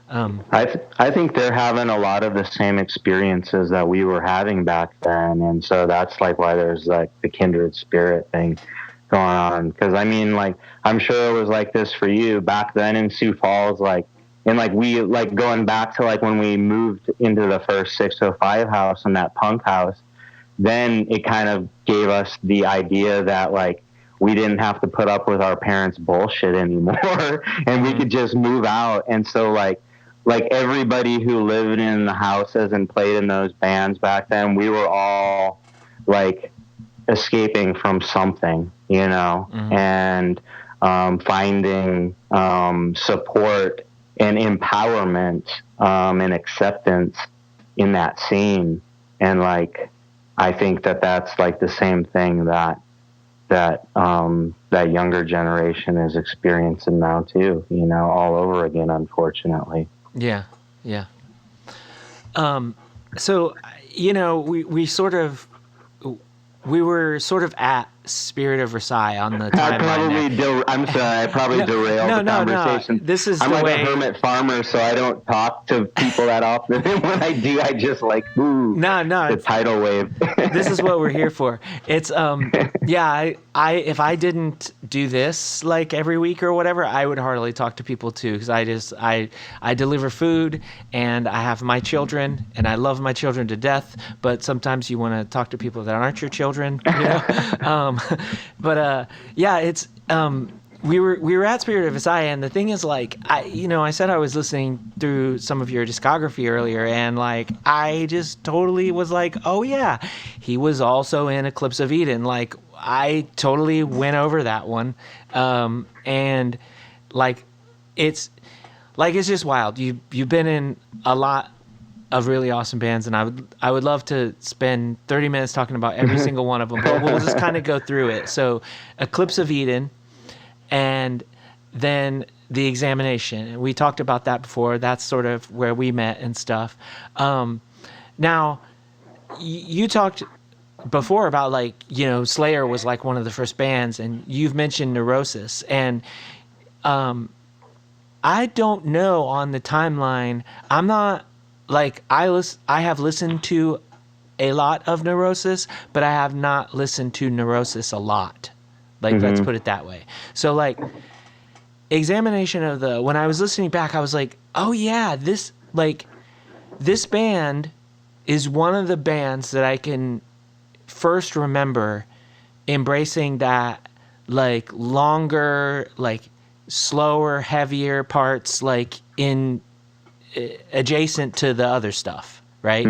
I think they're having a lot of the same experiences that we were having back then, and so that's like why there's like the kindred spirit thing going on. Because I mean, like, I'm sure it was like this for you back then in Sioux Falls, like, and like we like going back to like when we moved into the first 605 house and that punk house, then it kind of gave us the idea that like we didn't have to put up with our parents' bullshit anymore, and we could just move out. And so like everybody who lived in the houses and played in those bands back then, we were all like escaping from something, you know, and finding support and empowerment and acceptance in that scene. And like, I think that that's like the same thing that younger generation is experiencing now too, you know, all over again, unfortunately. Yeah. So, you know, we were sort of at Spirit of Versailles on the timeline. I'm sorry, I probably derailed the conversation. No. This is I'm the like way... a hermit farmer, so I don't talk to people that often. And when I do, I just like, ooh, the tidal wave. This is what we're here for. It's yeah, I if I didn't do this like every week or whatever, I would hardly talk to people too, because I deliver food and I have my children and I love my children to death, but sometimes you want to talk to people that aren't your children, you know. But yeah, it's we were at Spirit of Versailles, and the thing is, like, I said I was listening through some of your discography earlier, and like I just totally was like, oh yeah, he was also in Eclipse of Eden. Like, I totally went over that one, and like it's just wild. You've been in a lot of really awesome bands, and I would love to spend 30 minutes talking about every single one of them, but we'll just kind of go through it. So, Eclipse of Eden, and then The Examination. And we talked about that before. That's sort of where we met and stuff. Now, you talked before about, like, you know, Slayer was like one of the first bands, and you've mentioned Neurosis. And I don't know on the timeline. I'm not, like, I have listened to a lot of Neurosis, but I have not listened to Neurosis a lot. Like, let's put it that way. So, like, Examination of when I was listening back, I was like, oh yeah, this band is one of the bands that I can first remember embracing that, like, longer, like, slower, heavier parts, like, in adjacent to the other stuff, right?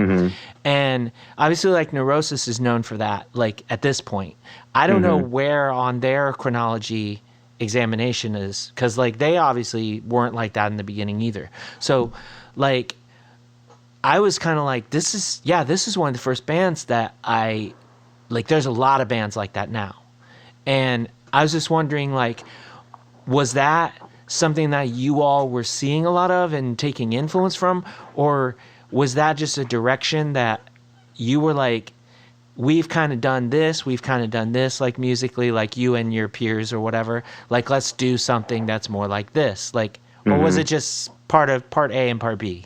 And obviously, like, Neurosis is known for that, like, at this point. I don't know where on their chronology Examination is, because, like, they obviously weren't like that in the beginning either. So, like, I was kind of like, this is one of the first bands that I, like, there's a lot of bands like that now. And I was just wondering, like, was that something that you all were seeing a lot of and taking influence from, or was that just a direction that you were like, we've kind of done this, like musically, like you and your peers or whatever, like let's do something that's more like this, like, or was it just part A and part B?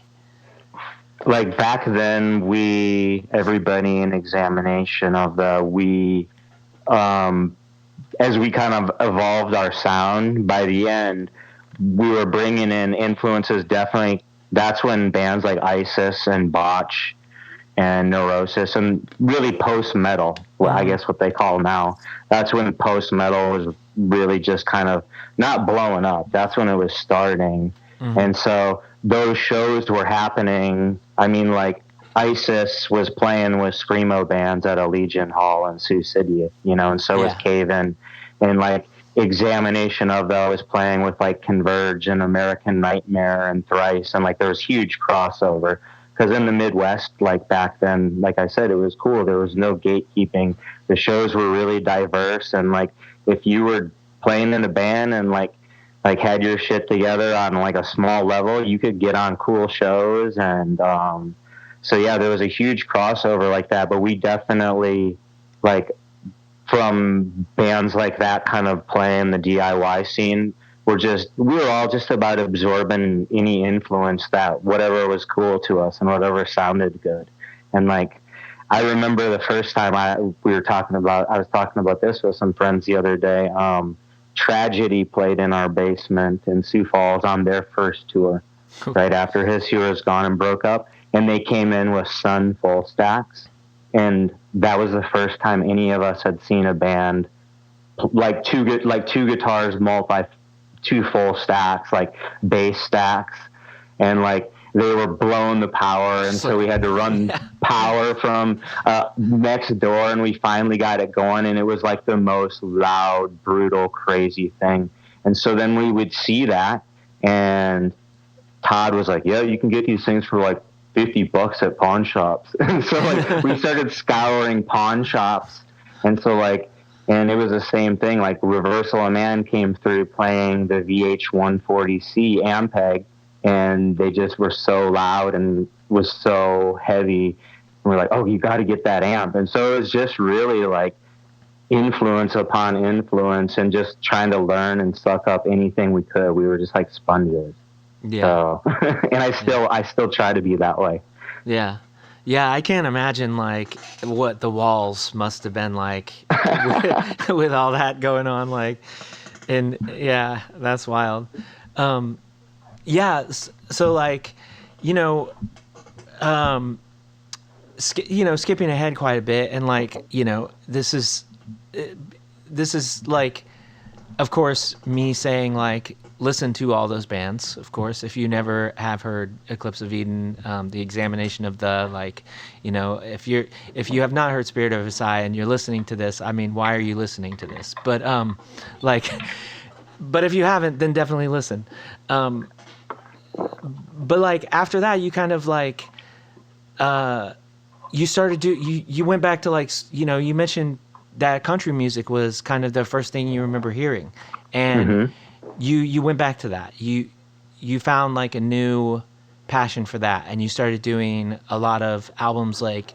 Like back then, everybody in examination of as we kind of evolved our sound, by the end, we were bringing in influences. Definitely, that's when bands like ISIS and Botch and Neurosis and really post-metal, I guess what they call now, that's when post-metal was really just kind of not blowing up. That's when it was starting. And so those shows were happening. I mean, like, ISIS was playing with screamo bands at Allegiant Hall in Sioux City, and so was Cave-In. And, like, Examination of was playing with, like, Converge and American Nightmare and Thrice. And, like, there was huge crossover. Because in the Midwest, like, back then, like I said, it was cool. There was no gatekeeping. The shows were really diverse. And, like, if you were playing in a band and, like had your shit together on, like, a small level, you could get on cool shows. And so, yeah, there was a huge crossover like that. But we definitely, like, from bands like that kind of playing the DIY scene, we were all just about absorbing any influence that whatever was cool to us and whatever sounded good. And, like, I remember the first time I was talking about this with some friends the other day. Tragedy played in our basement in Sioux Falls on their first tour, right after his tour was gone and broke up. And they came in with Sun full stacks. And that was the first time any of us had seen a band like two guitars, two full stacks, like bass stacks, and, like, they were blowing the power, and so we had to run power from next door, and we finally got it going, and it was like the most loud, brutal, crazy thing. And so then we would see that, and Todd was like, yeah, you can get these things for like $50 at pawn shops. And so, like, we started scouring pawn shops, and so, like, and it was the same thing. Like, Reversal of Man came through playing the VH140C Ampeg, and they just were so loud and was so heavy. And we're like, oh, you got to get that amp. And so it was just really, like, influence upon influence and just trying to learn and suck up anything we could. We were just like sponges. Yeah. So, and I still try to be that way. Yeah. Yeah, I can't imagine, like, what the walls must have been like with all that going on, like, and yeah, that's wild. Yeah, so, like, skipping ahead quite a bit, and, like, this is like, of course, me saying, like, listen to all those bands, of course. If you never have heard Eclipse of Eden, the Examination of like, if you have not heard Spirit of Versailles and you're listening to this, I mean, why are you listening to this? But like, but if you haven't, then definitely listen. But, like, after that, you kind of, like, you started you went back to, like, you mentioned that country music was kind of the first thing you remember hearing, and you went back to that. You found, like, a new passion for that, and you started doing a lot of albums like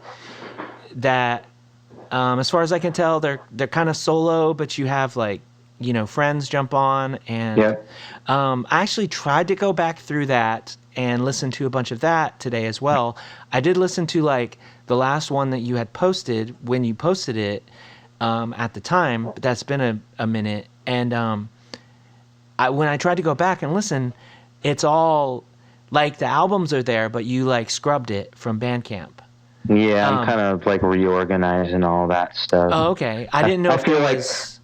that. As far as I can tell, they're kind of solo, but you have, like, friends jump on, and I actually tried to go back through that and listen to a bunch of that today as well. I did listen to, like, the last one that you had posted when you posted it at the time, but that's been a minute, and when I tried to go back and listen, it's all, like, the albums are there, but you, like, scrubbed it from Bandcamp. Yeah, I'm kind of, like, reorganizing all that stuff. Oh, okay. I didn't know if there was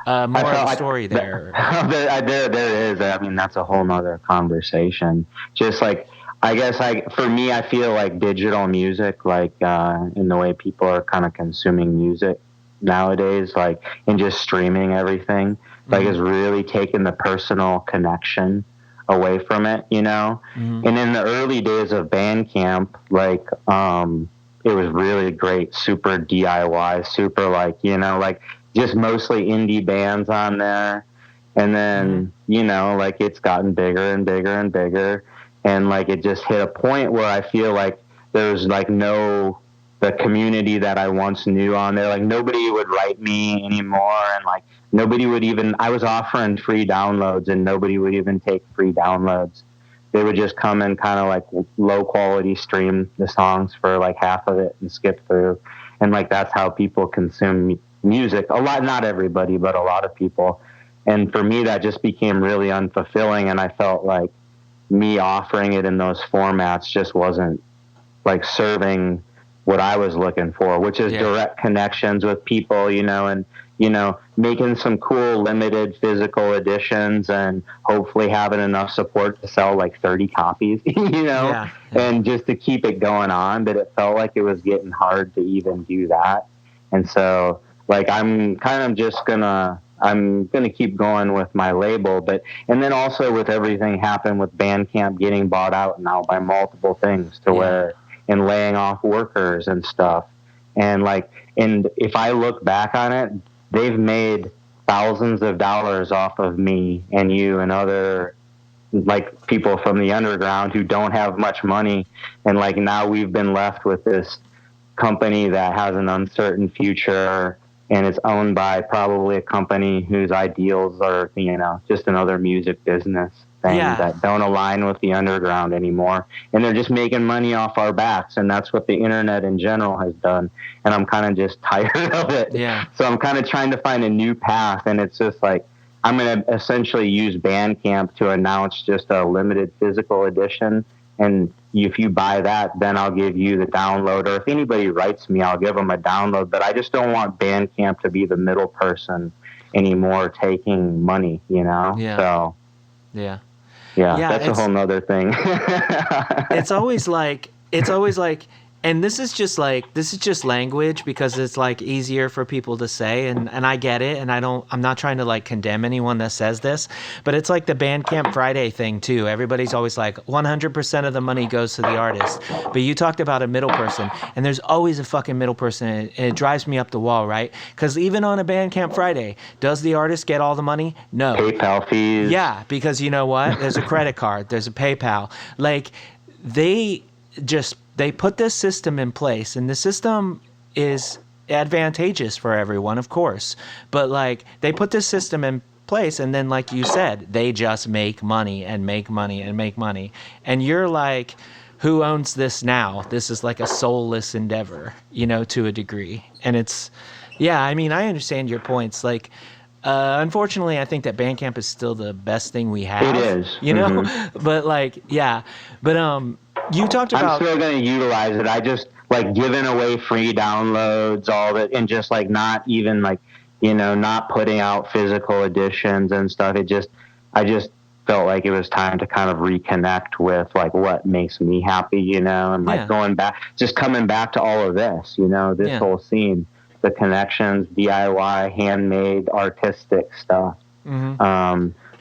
more of a story there. There is. I mean, that's a whole nother conversation. Just, like, I guess, for me, I feel like digital music, like, in the way people are kind of consuming music nowadays, like, and just streaming everything, like, is really taking the personal connection away from it, And in the early days of Bandcamp, like, it was really great, super DIY, super, like, like, just mostly indie bands on there. And then, like it's gotten bigger and bigger and bigger. And like it just hit a point where I feel like there's like the community that I once knew on there. Like nobody would write me anymore. And like nobody would even, I was offering free downloads and nobody would even take free downloads. They would just come and kind of like low quality stream the songs for like half of it and skip through. And like that's how people consume music. A lot, not everybody, but a lot of people. And for me, that just became really unfulfilling. And I felt like me offering it in those formats just wasn't like serving what I was looking for, which is direct connections with people, and, making some cool limited physical editions and hopefully having enough support to sell like 30 copies, and just to keep it going on. But it felt like it was getting hard to even do that. And so like, I'm going to keep going with my label, and then also with everything happened with Bandcamp getting bought out now by multiple things and laying off workers and stuff. And if I look back on it, they've made thousands of dollars off of me and you and other like people from the underground who don't have much money. And like now we've been left with this company that has an uncertain future and it's owned by probably a company whose ideals are, just another music business thing that don't align with the underground anymore. And they're just making money off our backs. And that's what the internet in general has done. And I'm kind of just tired of it. Yeah. So I'm kind of trying to find a new path. And it's just like, I'm going to essentially use Bandcamp to announce just a limited physical edition. And if you buy that, then I'll give you the download. Or if anybody writes me, I'll give them a download. But I just don't want Bandcamp to be the middle person anymore taking money, Yeah. So, yeah, that's a whole nother thing. it's always like, and this is just language because it's like easier for people to say, and I get it, and I'm not trying to like condemn anyone that says this, but it's like the Bandcamp Friday thing too. Everybody's always like 100% of the money goes to the artist, but you talked about a middle person, and there's always a fucking middle person, and it drives me up the wall, right? Because even on a Bandcamp Friday, does the artist get all the money? No. PayPal fees. Yeah, because you know what? There's a credit card, there's a PayPal. Like they put this system in place, and the system is advantageous for everyone, of course. But like they put this system in place, and then like you said, they just make money and make money and make money. And you're like, who owns this now? This is like a soulless endeavor, to a degree. And it's, I mean, I understand your points. Like, unfortunately, I think that Bandcamp is still the best thing we have. It is. Mm-hmm. But like, you talked about... I'm still going to utilize it. I just, like, giving away free downloads, all that, and just, like, not even, like, not putting out physical editions and stuff. I just felt like it was time to kind of reconnect with, like, what makes me happy, and, like, coming back to all of this, this whole scene, the connections, DIY, handmade, artistic stuff,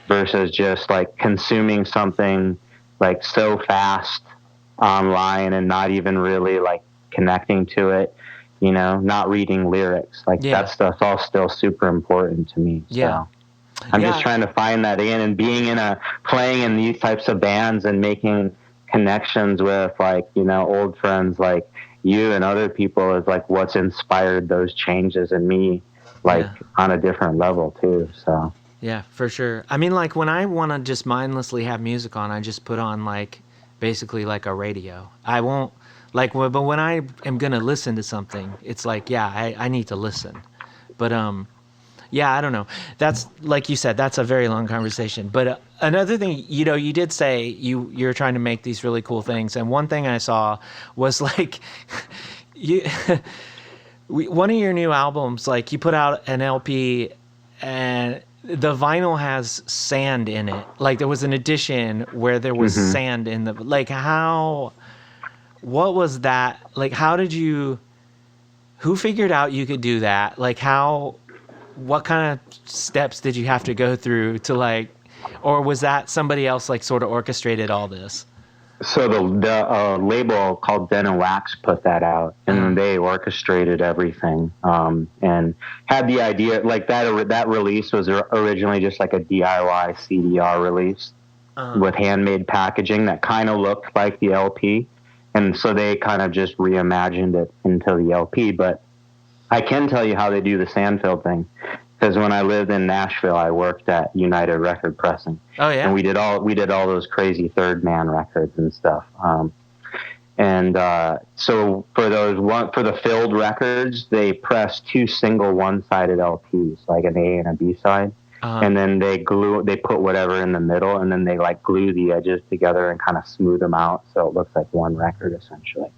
versus just, like, consuming something, like, so fast online and not even really like connecting to it, not reading lyrics, like that stuff's all still super important to me. So I'm just trying to find that in, and playing in these types of bands and making connections with like, old friends like you and other people is like what's inspired those changes in me, like on a different level too. So yeah, for sure. I mean, like when I want to just mindlessly have music on, I just put on like basically like a radio. I won't like, but when I am going to listen to something, it's like, I need to listen. But, I don't know. That's like you said, that's a very long conversation. But another thing, you did say you're trying to make these really cool things. And one thing I saw was like, one of your new albums, like you put out an LP and the vinyl has sand in it. Like there was an edition where there was sand in the, like what was that? Like who figured out you could do that? Like what kind of steps did you have to go through to like, or was that somebody else like sort of orchestrated all this? So the label called Den and Wax put that out, and they orchestrated everything, and had the idea like that release was originally just like a DIY CDR release with handmade packaging that kind of looked like the LP, and so they kind of just reimagined it into the LP. But I can tell you how they do the Sandfield thing. Because when I lived in Nashville, I worked at United Record Pressing. Oh yeah, and we did all those crazy third man records and stuff. So for the filled records, they pressed 2 single one-sided LPs, like an A and a B side, and then they put whatever in the middle, and then they like glue the edges together and kind of smooth them out, so it looks like one record essentially.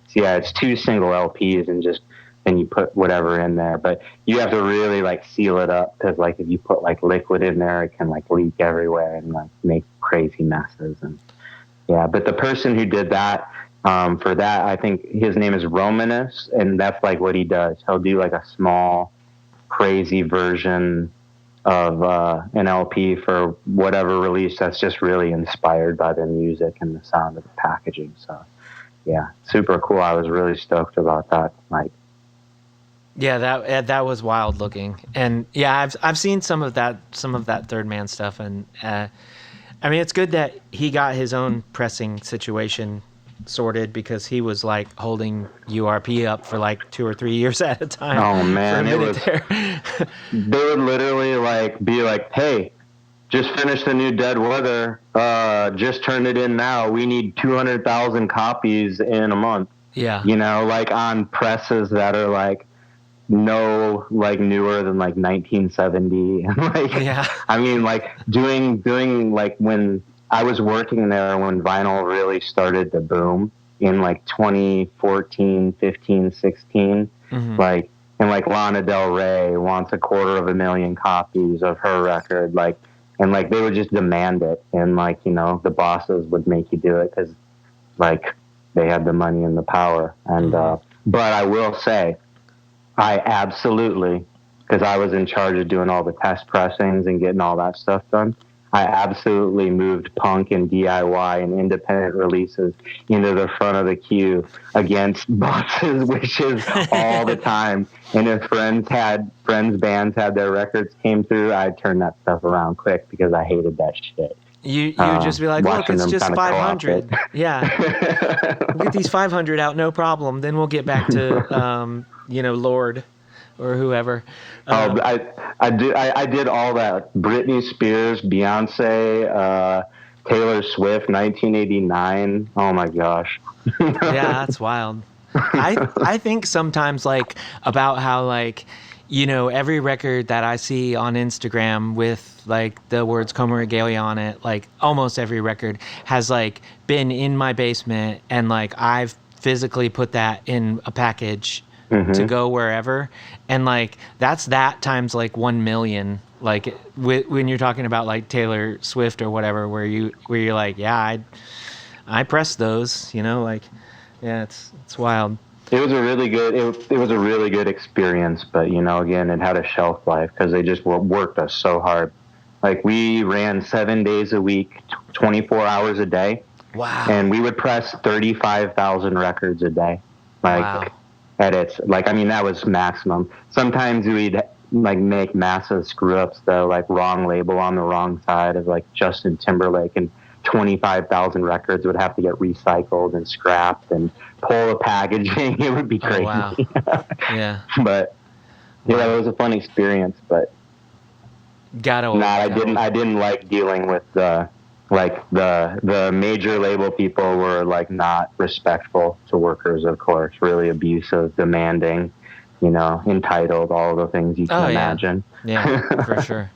So yeah, it's 2 single LPs and you put whatever in there, but you have to really like seal it up, because like if you put like liquid in there, it can like leak everywhere and like make crazy messes. And yeah, but the person who did that, for that, I think his name is Romanus, and that's like what he does. He'll do like a small crazy version of an LP for whatever release that's just really inspired by the music and the sound of the packaging. So yeah, super cool. I was really stoked about that. Like, yeah, that was wild looking, and yeah, I've seen some of that third man stuff, and I mean, it's good that he got his own pressing situation sorted, because he was like holding URP up for like 2 or 3 years at a time. Oh man, they would literally like be like, "Hey, just finished the new Dead Weather. Just turned it in now. We need 200,000 copies in a month." Yeah, you know, like on presses that are like newer than like 1970. Like, yeah. I mean, like doing like when I was working there, when vinyl really started to boom in like 2014, 15, 16, like, and like Lana Del Rey wants 250,000 copies of her record, like, and like they would just demand it, and like, you know, the bosses would make you do it because like they had the money and the power. And but I will say, I absolutely, because I was in charge of doing all the test pressings and getting all that stuff done, I absolutely moved punk and DIY and independent releases into the front of the queue against bosses' wishes all the time. And if friends' bands had their records came through, I'd turn that stuff around quick because I hated that shit. You would just be like, look, it's just 500. Yeah. We'll get these 500 out, no problem. Then we'll get back to, Lord or whoever. I did all that. Britney Spears, Beyonce, Taylor Swift, 1989. Oh my gosh. Yeah, that's wild. I think sometimes like about how like, every record that I see on Instagram with like the words Coma Regalia on it, like almost every record has like been in my basement, and like I've physically put that in a package to go wherever, and like that's that times like 1 million. Like when you're talking about like Taylor Swift or whatever, where you're like, yeah, I pressed those, like, yeah, it's wild. It was a really good. It was a really good experience, but again, it had a shelf life because they just worked us so hard. Like we ran 7 days a week, 24 hours a day. Wow! And we would press 35,000 records a day. Like wow. Edits. Like, I mean, that was maximum. Sometimes we'd like make massive screw ups though, like wrong label on the wrong side of like Justin Timberlake, and 25,000 records would have to get recycled and scrapped and pull the packaging. It would be crazy. Oh, wow. Yeah. But yeah, it was a fun experience. But I didn't like dealing with the major label people were like not respectful to workers, of course, really abusive, demanding, entitled, all the things you can imagine. Yeah, for sure.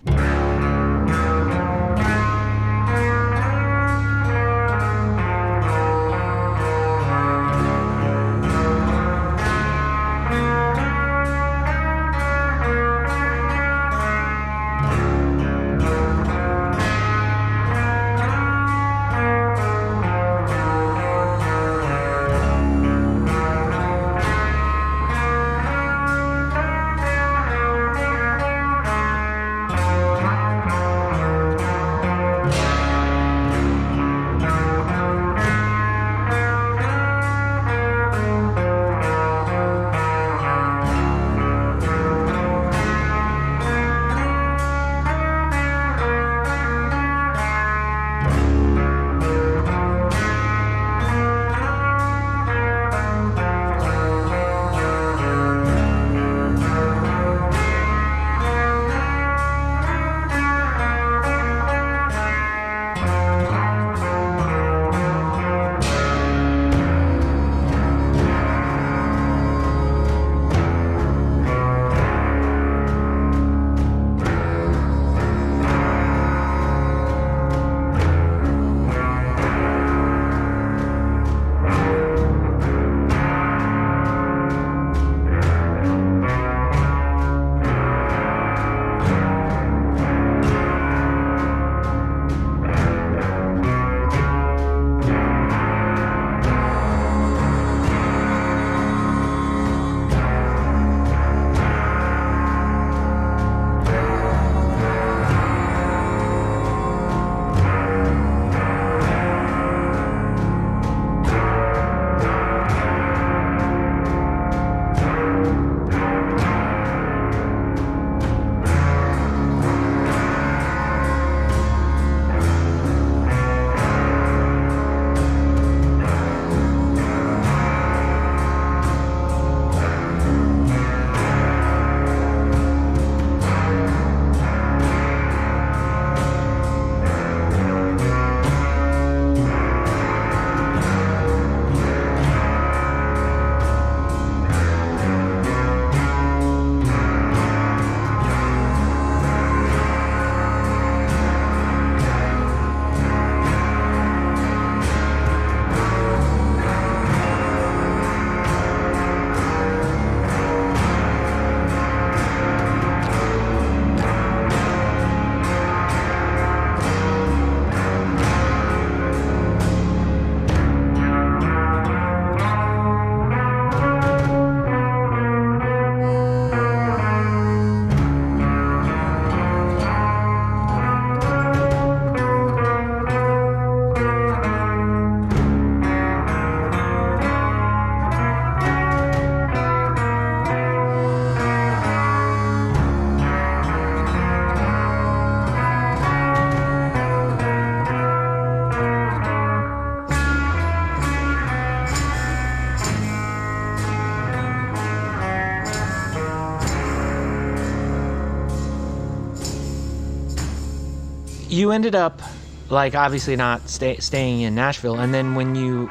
you ended up, like, obviously not staying in Nashville, and then when you,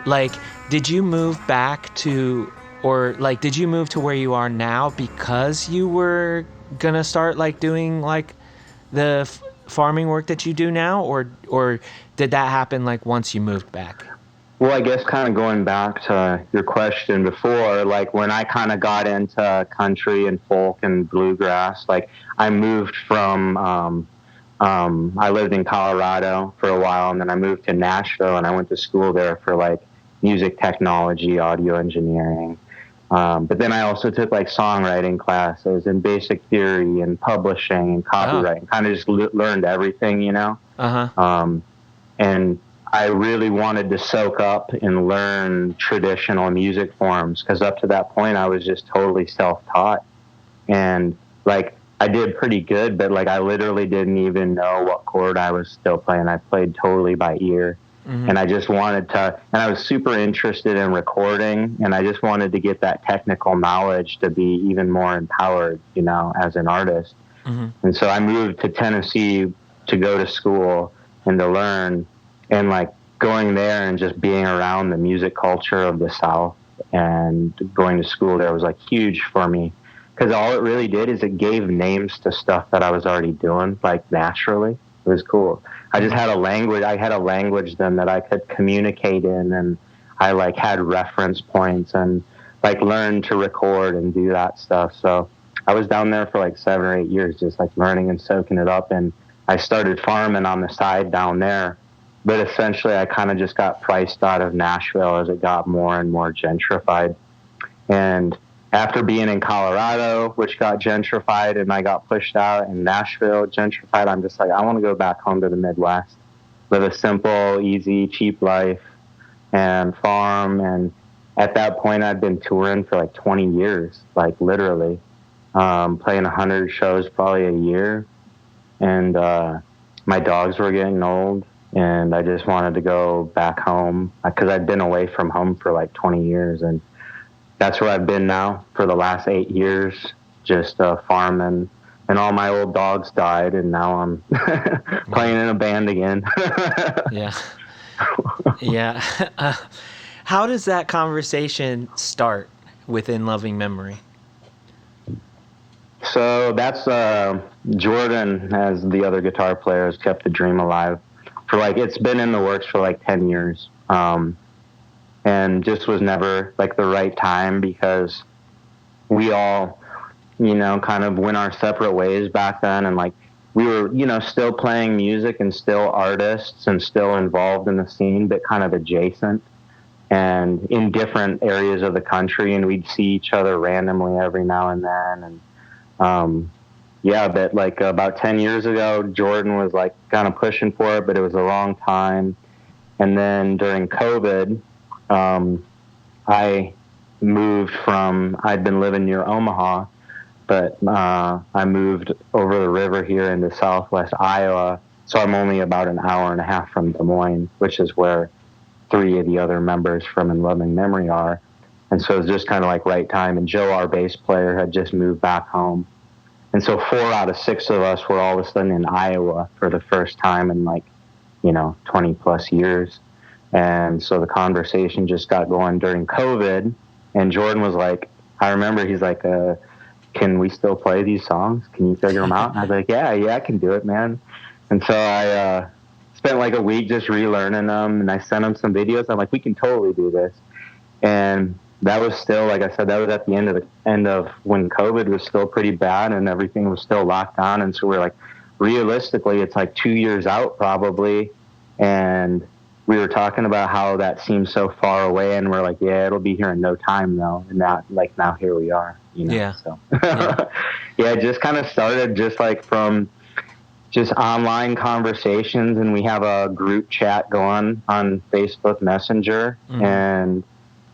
like, did you move back to, or, like, did you move to where you are now because you were gonna start, like, doing, like, the farming work that you do now, or did that happen, like, once you moved back? Well, I guess kind of going back to your question before, like when I kind of got into country and folk and bluegrass, like I moved from, I lived in Colorado for a while, and then I moved to Nashville, and I went to school there for like music technology, audio engineering. But then I also took like songwriting classes and basic theory and publishing and copywriting, kind of just learned everything, you know? And I really wanted to soak up and learn traditional music forms, because up to that point I was just totally self-taught, and like I did pretty good, but like I literally didn't even know what chord I was still playing. I played totally by ear. And I just wanted to, and I was super interested in recording, and I just wanted to get that technical knowledge to be even more empowered, you know, as an artist. And so I moved to Tennessee to go to school and to learn, and like going there and just being around the music culture of the South and going to school there was like huge for me, because all it really did is it gave names to stuff that I was already doing, like naturally. It was cool. I just had a language then that I could communicate in, and I like had reference points and like learned to record and do that stuff. So I was down there for like 7 or 8 years, just like learning and soaking it up. And I started farming on the side down there. But essentially, I kind of just got priced out of Nashville as it got more and more gentrified. And after being in Colorado, which got gentrified, and I got pushed out, and Nashville gentrified, I'm just like, I want to go back home to the Midwest, live a simple, easy, cheap life, and farm. And at that point, I'd been touring for like 20 years, like literally, playing 100 shows probably a year. And my dogs were getting old. And I just wanted to go back home, because I'd been away from home for like 20 years. And that's where I've been now for the last 8 years, just farming. And all my old dogs died, and now I'm playing in a band again. Yeah. Yeah. How does that conversation start within Loving Memory? So that's Jordan, as the other guitar player, has kept the dream alive. For like, it's been in the works for like 10 years. And just was never like the right time, because we all, you know, kind of went our separate ways back then. And like, we were, you know, still playing music and still artists and still involved in the scene, but kind of adjacent and in different areas of the country. And we'd see each other randomly every now and then. And, yeah, but like about 10 years ago, Jordan was like kind of pushing for it, but it was a long time. And then during COVID, I moved I'd been living near Omaha, but I moved over the river here into southwest Iowa. So I'm only about an hour and a half from Des Moines, which is where 3 of the other members from In Loving Memory are. And so it was just kind of like right time. And Joe, our bass player, had just moved back home. And so 4 out of 6 of us were all of a sudden in Iowa for the first time in like, you know, 20 plus years. And so the conversation just got going during COVID. And Jordan was like, I remember he's like, can we still play these songs? Can you figure them out? And I was like, yeah, I can do it, man. And so I spent like a week just relearning them. And I sent him some videos. I'm like, we can totally do this. And that was still, like I said, that was at the end of when COVID was still pretty bad and everything was still locked down. And so we're like, realistically, it's like 2 years out probably. And we were talking about how that seems so far away, and we're like, yeah, it'll be here in no time though. And now here we are, you know? Yeah. So yeah, it just kind of started just like from just online conversations, and we have a group chat going on Facebook Messenger. And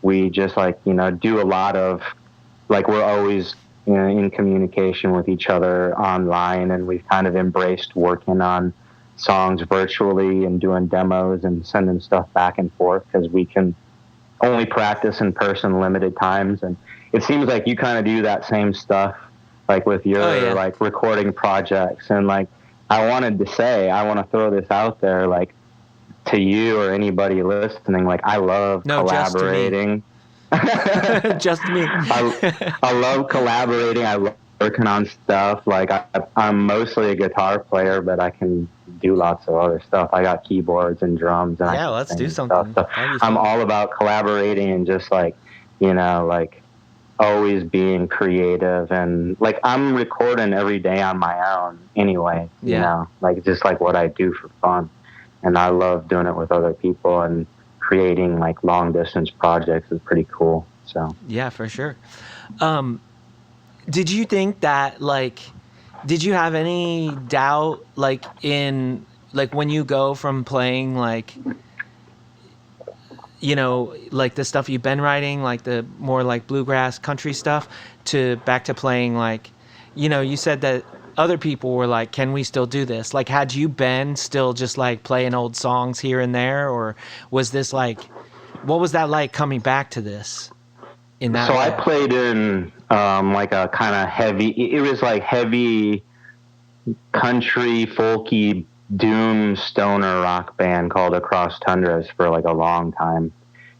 we just like, you know, do a lot of like, we're always, you know, in communication with each other online, and we've kind of embraced working on songs virtually and doing demos and sending stuff back and forth, because we can only practice in person limited times. And it seems like you kind of do that same stuff like with your like recording projects, and like I wanted to say, I want to throw this out there, like, to you or anybody listening, like, I love No, just to me. collaborating. Just me. I love collaborating. I love working on stuff. Like, I'm mostly a guitar player, but I can do lots of other stuff. I got keyboards and drums, and I Yeah, can let's sing do and something. stuff. So That'd be I'm fun. all about collaborating and just, like, you know, like, always being creative. And, like, I'm recording every day on my own anyway, you know, like, just like what I do for fun. And I love doing it with other people, and creating like long distance projects is pretty cool. So Yeah, for sure. Did you think that, like, did you have any doubt, like, in, like, when you go from playing, like, you know, like the stuff you've been writing, like the more like bluegrass country stuff, to back to playing, like, you know, you said that other people were like, can we still do this? Like, had you been still just like playing old songs here and there, or was this like, what was that like coming back to this in that so way? I played in like a kind of heavy, it was like heavy country folky doom stoner rock band called Across Tundras for like a long time.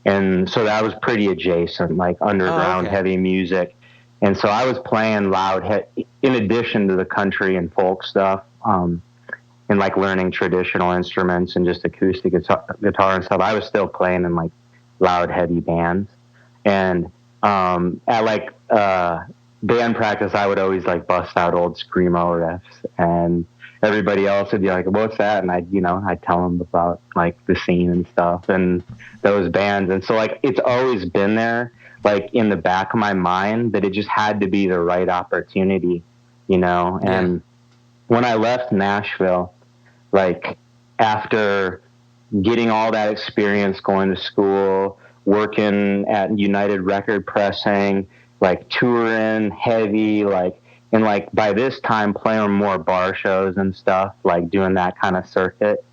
And so that was pretty adjacent, like underground heavy music. And so I was playing loud, in addition to the country and folk stuff, and like learning traditional instruments and just acoustic guitar and stuff. I was still playing in like loud, heavy bands. And at like band practice, I would always like bust out old screamo riffs, and everybody else would be like, "What's that?" And I'd tell them about like the scene and stuff and those bands. And so like it's always been there, like in the back of my mind, that it just had to be the right opportunity, you know. And when I left Nashville, like after getting all that experience, going to school, working at United Record Pressing, like touring heavy, like, and like by this time playing more bar shows and stuff, like doing that kind of circuit.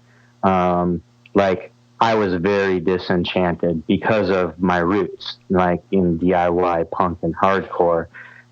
Like I was very disenchanted because of my roots, like in DIY punk and hardcore,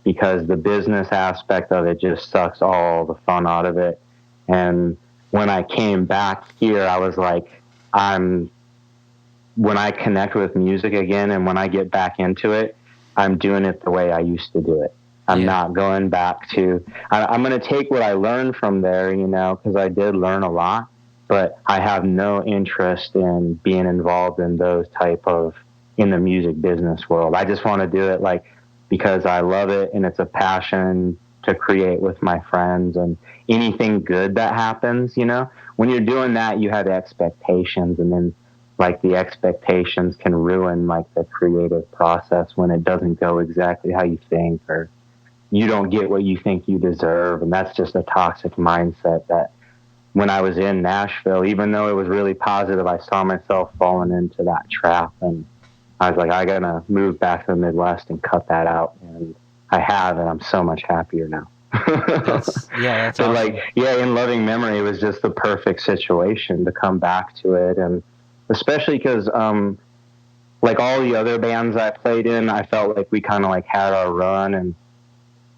because the business aspect of it just sucks all the fun out of it. And when I came back here, I was like, when I connect with music again and when I get back into it, I'm doing it the way I used to do it. I'm not going back to, I'm going to take what I learned from there, you know, because I did learn a lot, but I have no interest in being involved in those type of, in the music business world. I just want to do it like, because I love it and it's a passion to create with my friends, and anything good that happens, you know, when you're doing that, you have expectations, and then like the expectations can ruin like the creative process when it doesn't go exactly how you think, or you don't get what you think you deserve. And that's just a toxic mindset that when I was in Nashville, even though it was really positive, I saw myself falling into that trap. And I was like, I gotta move back to the Midwest and cut that out. And I have, and I'm so much happier now. That's so awesome. Like, in loving memory, it was just the perfect situation to come back to it. And especially because, like all the other bands I played in, I felt like we kind of like had our run and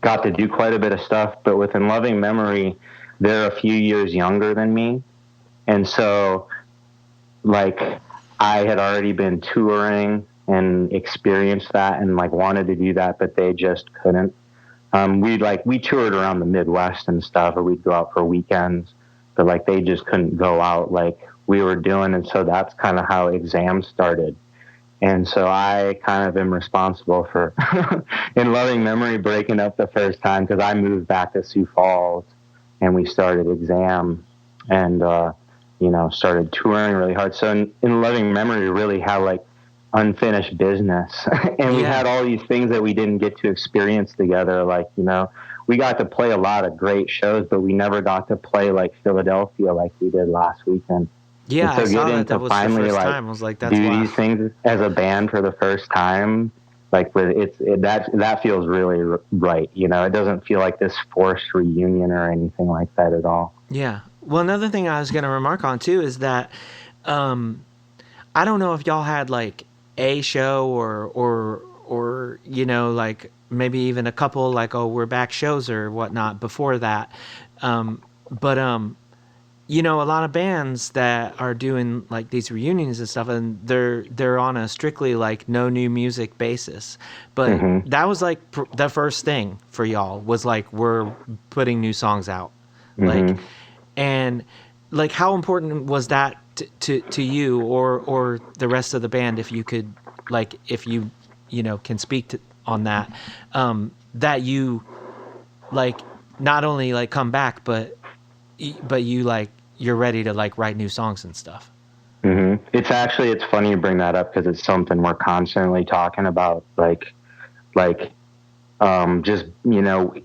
got to do quite a bit of stuff. But within loving memory, they're a few years younger than me. And so like I had already been touring and experienced that and like wanted to do that, but they just couldn't. We toured around the Midwest and stuff, or we'd go out for weekends, but like they just couldn't go out like we were doing. And so that's kind of how Exam started. And so I kind of am responsible for, in loving memory, breaking up the first time, because I moved back to Sioux Falls and we started Exam and, started touring really hard. So in loving memory, we really had like unfinished business. And we had all these things that we didn't get to experience together. Like, you know, we got to play a lot of great shows, but we never got to play like Philadelphia like we did last weekend. Yeah, so I saw that was finally, the first time. I was like, that's do wild. These things as a band for the first time, like that feels really right. You know, it doesn't feel like this forced reunion or anything like that at all. Yeah. Well, another thing I was going to remark on too is that I don't know if y'all had like a show or you know, like maybe even a couple like, oh, we're back shows or whatnot before that. but you know, a lot of bands that are doing like these reunions and stuff, and they're on a strictly like no new music basis. But Hmm. that was like the first thing for y'all was like we're putting new songs out, like, Hmm. and like how important was that to you or the rest of the band, if you could, like, if you know can speak on that, that you like not only like come back but you like you're ready to like write new songs and stuff. It's funny you bring that up because it's something we're constantly talking about. Like, just,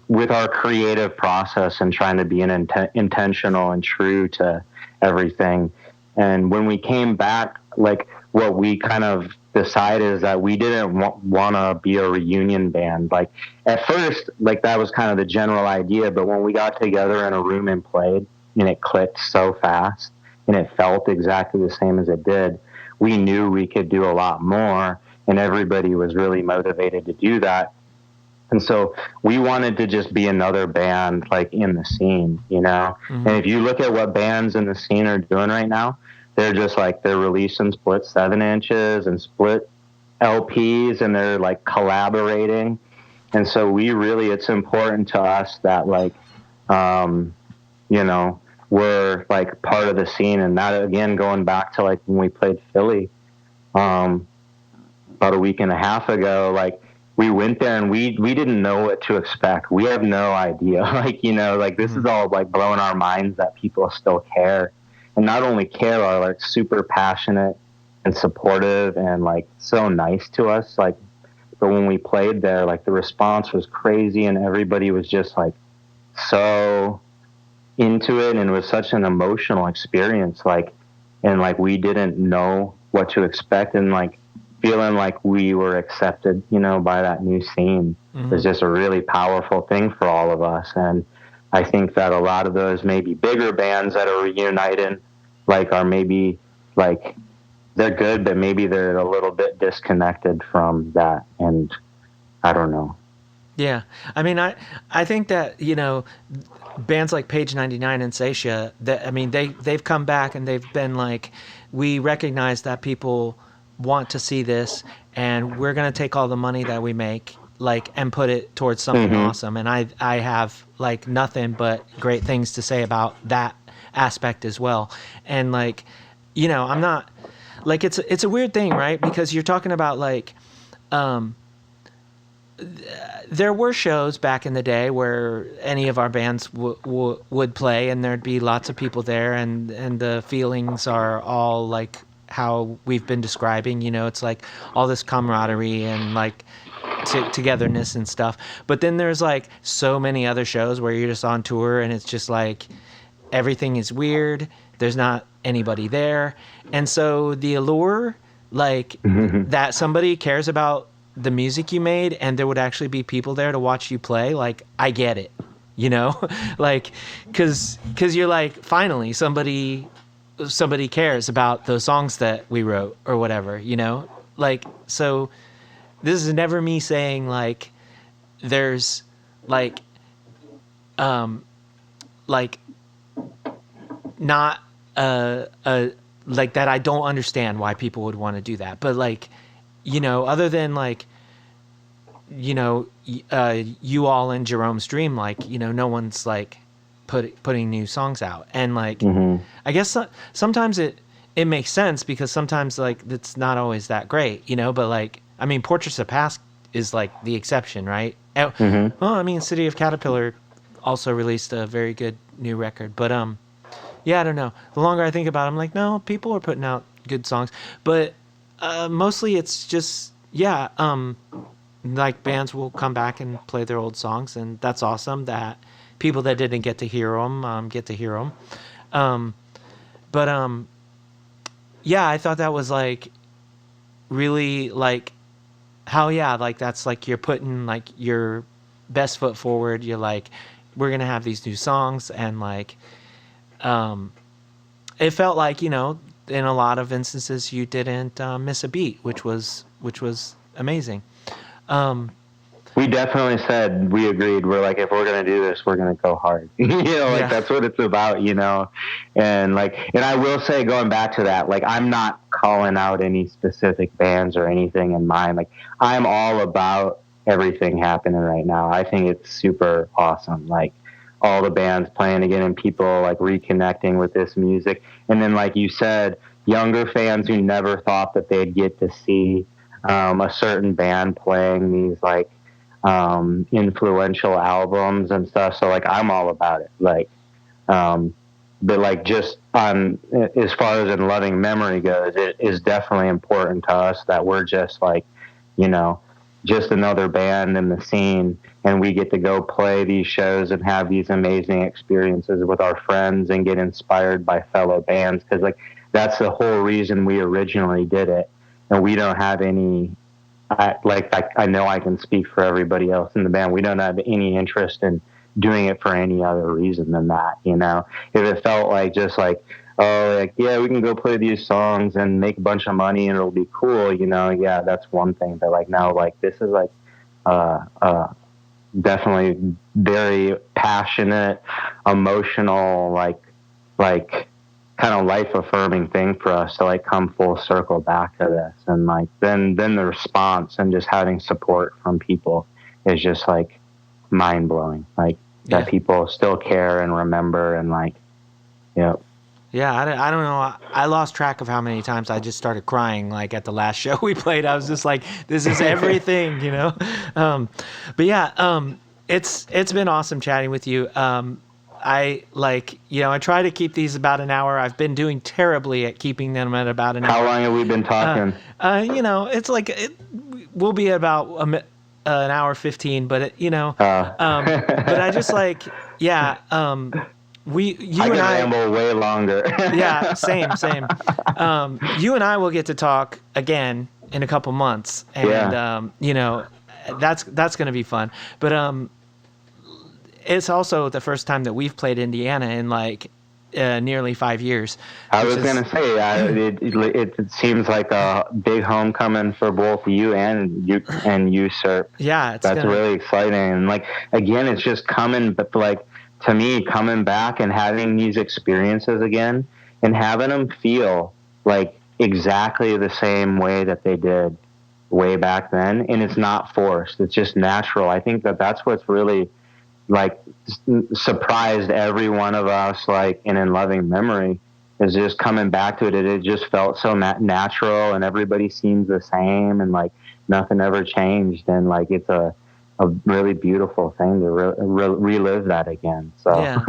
with our creative process and trying to be intentional and true to everything. And when we came back, like what we kind of decided is that we didn't want to be a reunion band. Like at first, like that was kind of the general idea, but when we got together in a room and played, and it clicked so fast and it felt exactly the same as it did, we knew we could do a lot more, and everybody was really motivated to do that. And so we wanted to just be another band like in the scene. And if you look at what bands in the scene are doing right now, they're just like they're releasing split 7 inches and split LPs, and they're like collaborating. And so it's important to us that like, um, we're like part of the scene. And that, again, going back to like when we played Philly, um, about a week and a half ago, like we went there and we didn't know what to expect. We have no idea. Like this is all like blowing our minds that people still care, and not only care, are like super passionate and supportive and like so nice to us. Like, but when we played there, like the response was crazy, and everybody was just like so into it, and it was such an emotional experience. Like, and like we didn't know what to expect, and like feeling like we were accepted, by that new scene was just a really powerful thing for all of us. And I think that a lot of those maybe bigger bands that are reuniting, like, are maybe like they're good, but maybe they're a little bit disconnected from that. And I don't know. Yeah, I mean, I think that bands like Page 99 and Satia, that I mean they've come back and they've been like, we recognize that people want to see this, and we're gonna take all the money that we make like and put it towards something Mm-hmm. awesome. And I have like nothing but great things to say about that aspect as well. And like, I'm not like it's a weird thing, right? Because you're talking about like there were shows back in the day where any of our bands would play, and there'd be lots of people there, and the feelings are all like how we've been describing. It's like all this camaraderie and like togetherness and stuff. But then there's like so many other shows where you're just on tour, and it's just like everything is weird. There's not anybody there, and so the allure, like, that somebody cares about the music you made and there would actually be people there to watch you play, like, I get it, like, because you're like, finally somebody cares about those songs that we wrote or whatever, like. So this is never me saying like there's like like not like that I don't understand why people would want to do that, but like, other than like, you all in Jerome's dream, like, no one's like putting new songs out. And like, Mm-hmm. I guess sometimes it makes sense because sometimes like it's not always that great, but like, I mean, Portraits of Past is like the exception, right? Mm-hmm. Well, I mean, City of Caterpillar also released a very good new record, but yeah, I don't know. The longer I think about it, I'm like, no, people are putting out good songs, but mostly it's just, yeah, like bands will come back and play their old songs, and that's awesome that people that didn't get to hear them get to hear them. But yeah, I thought that was like really like how, yeah, like that's like you're putting like your best foot forward. You're like, we're gonna have these new songs, and like it felt like, in a lot of instances you didn't miss a beat, which was amazing. We definitely said, we agreed. We're like, if we're going to do this, we're going to go hard. That's what it's about, And and I will say, going back to that, like, I'm not calling out any specific bands or anything in mind. Like, I'm all about everything happening right now. I think it's super awesome. Like, all the bands playing again and people like reconnecting with this music. And then, like you said, younger fans who never thought that they'd get to see a certain band playing these like influential albums and stuff. So like, I'm all about it. Like, but like, just on as far as in loving memory goes, it is definitely important to us that we're just like, just another band in the scene, and we get to go play these shows and have these amazing experiences with our friends and get inspired by fellow bands. Cause like, that's the whole reason we originally did it. And we don't have any, I know I can speak for everybody else in the band. We don't have any interest in doing it for any other reason than that. If it felt like just like, oh, like, yeah, we can go play these songs and make a bunch of money and it'll be cool, yeah, that's one thing. But like, no, like, this is like, definitely very passionate, emotional, like kind of life affirming thing for us to like come full circle back to this. And like, then the response and just having support from people is just like mind blowing. Like, that people still care and remember and like, Yeah, I don't know. I lost track of how many times I just started crying. Like at the last show we played, I was just like, "This is everything," But yeah, it's been awesome chatting with you. I try to keep these about an hour. I've been doing terribly at keeping them at about an hour. How long have we been talking? It's like we'll be at about an hour 15, but but I just like, yeah. You and I ramble way longer. Yeah, same. You and I will get to talk again in a couple months, and that's going to be fun. But it's also the first time that we've played Indiana in like nearly 5 years. I was going to say, it seems like a big homecoming for both you and Usurp. Yeah, that's really exciting. And like, again, it's just coming, but like, to me, coming back and having these experiences again and having them feel like exactly the same way that they did way back then. And it's not forced. It's just natural. I think that's what's really like surprised every one of us, like in loving memory, is just coming back to it. It just felt so natural and everybody seems the same and like nothing ever changed. And like, it's a really beautiful thing to relive that again. So yeah,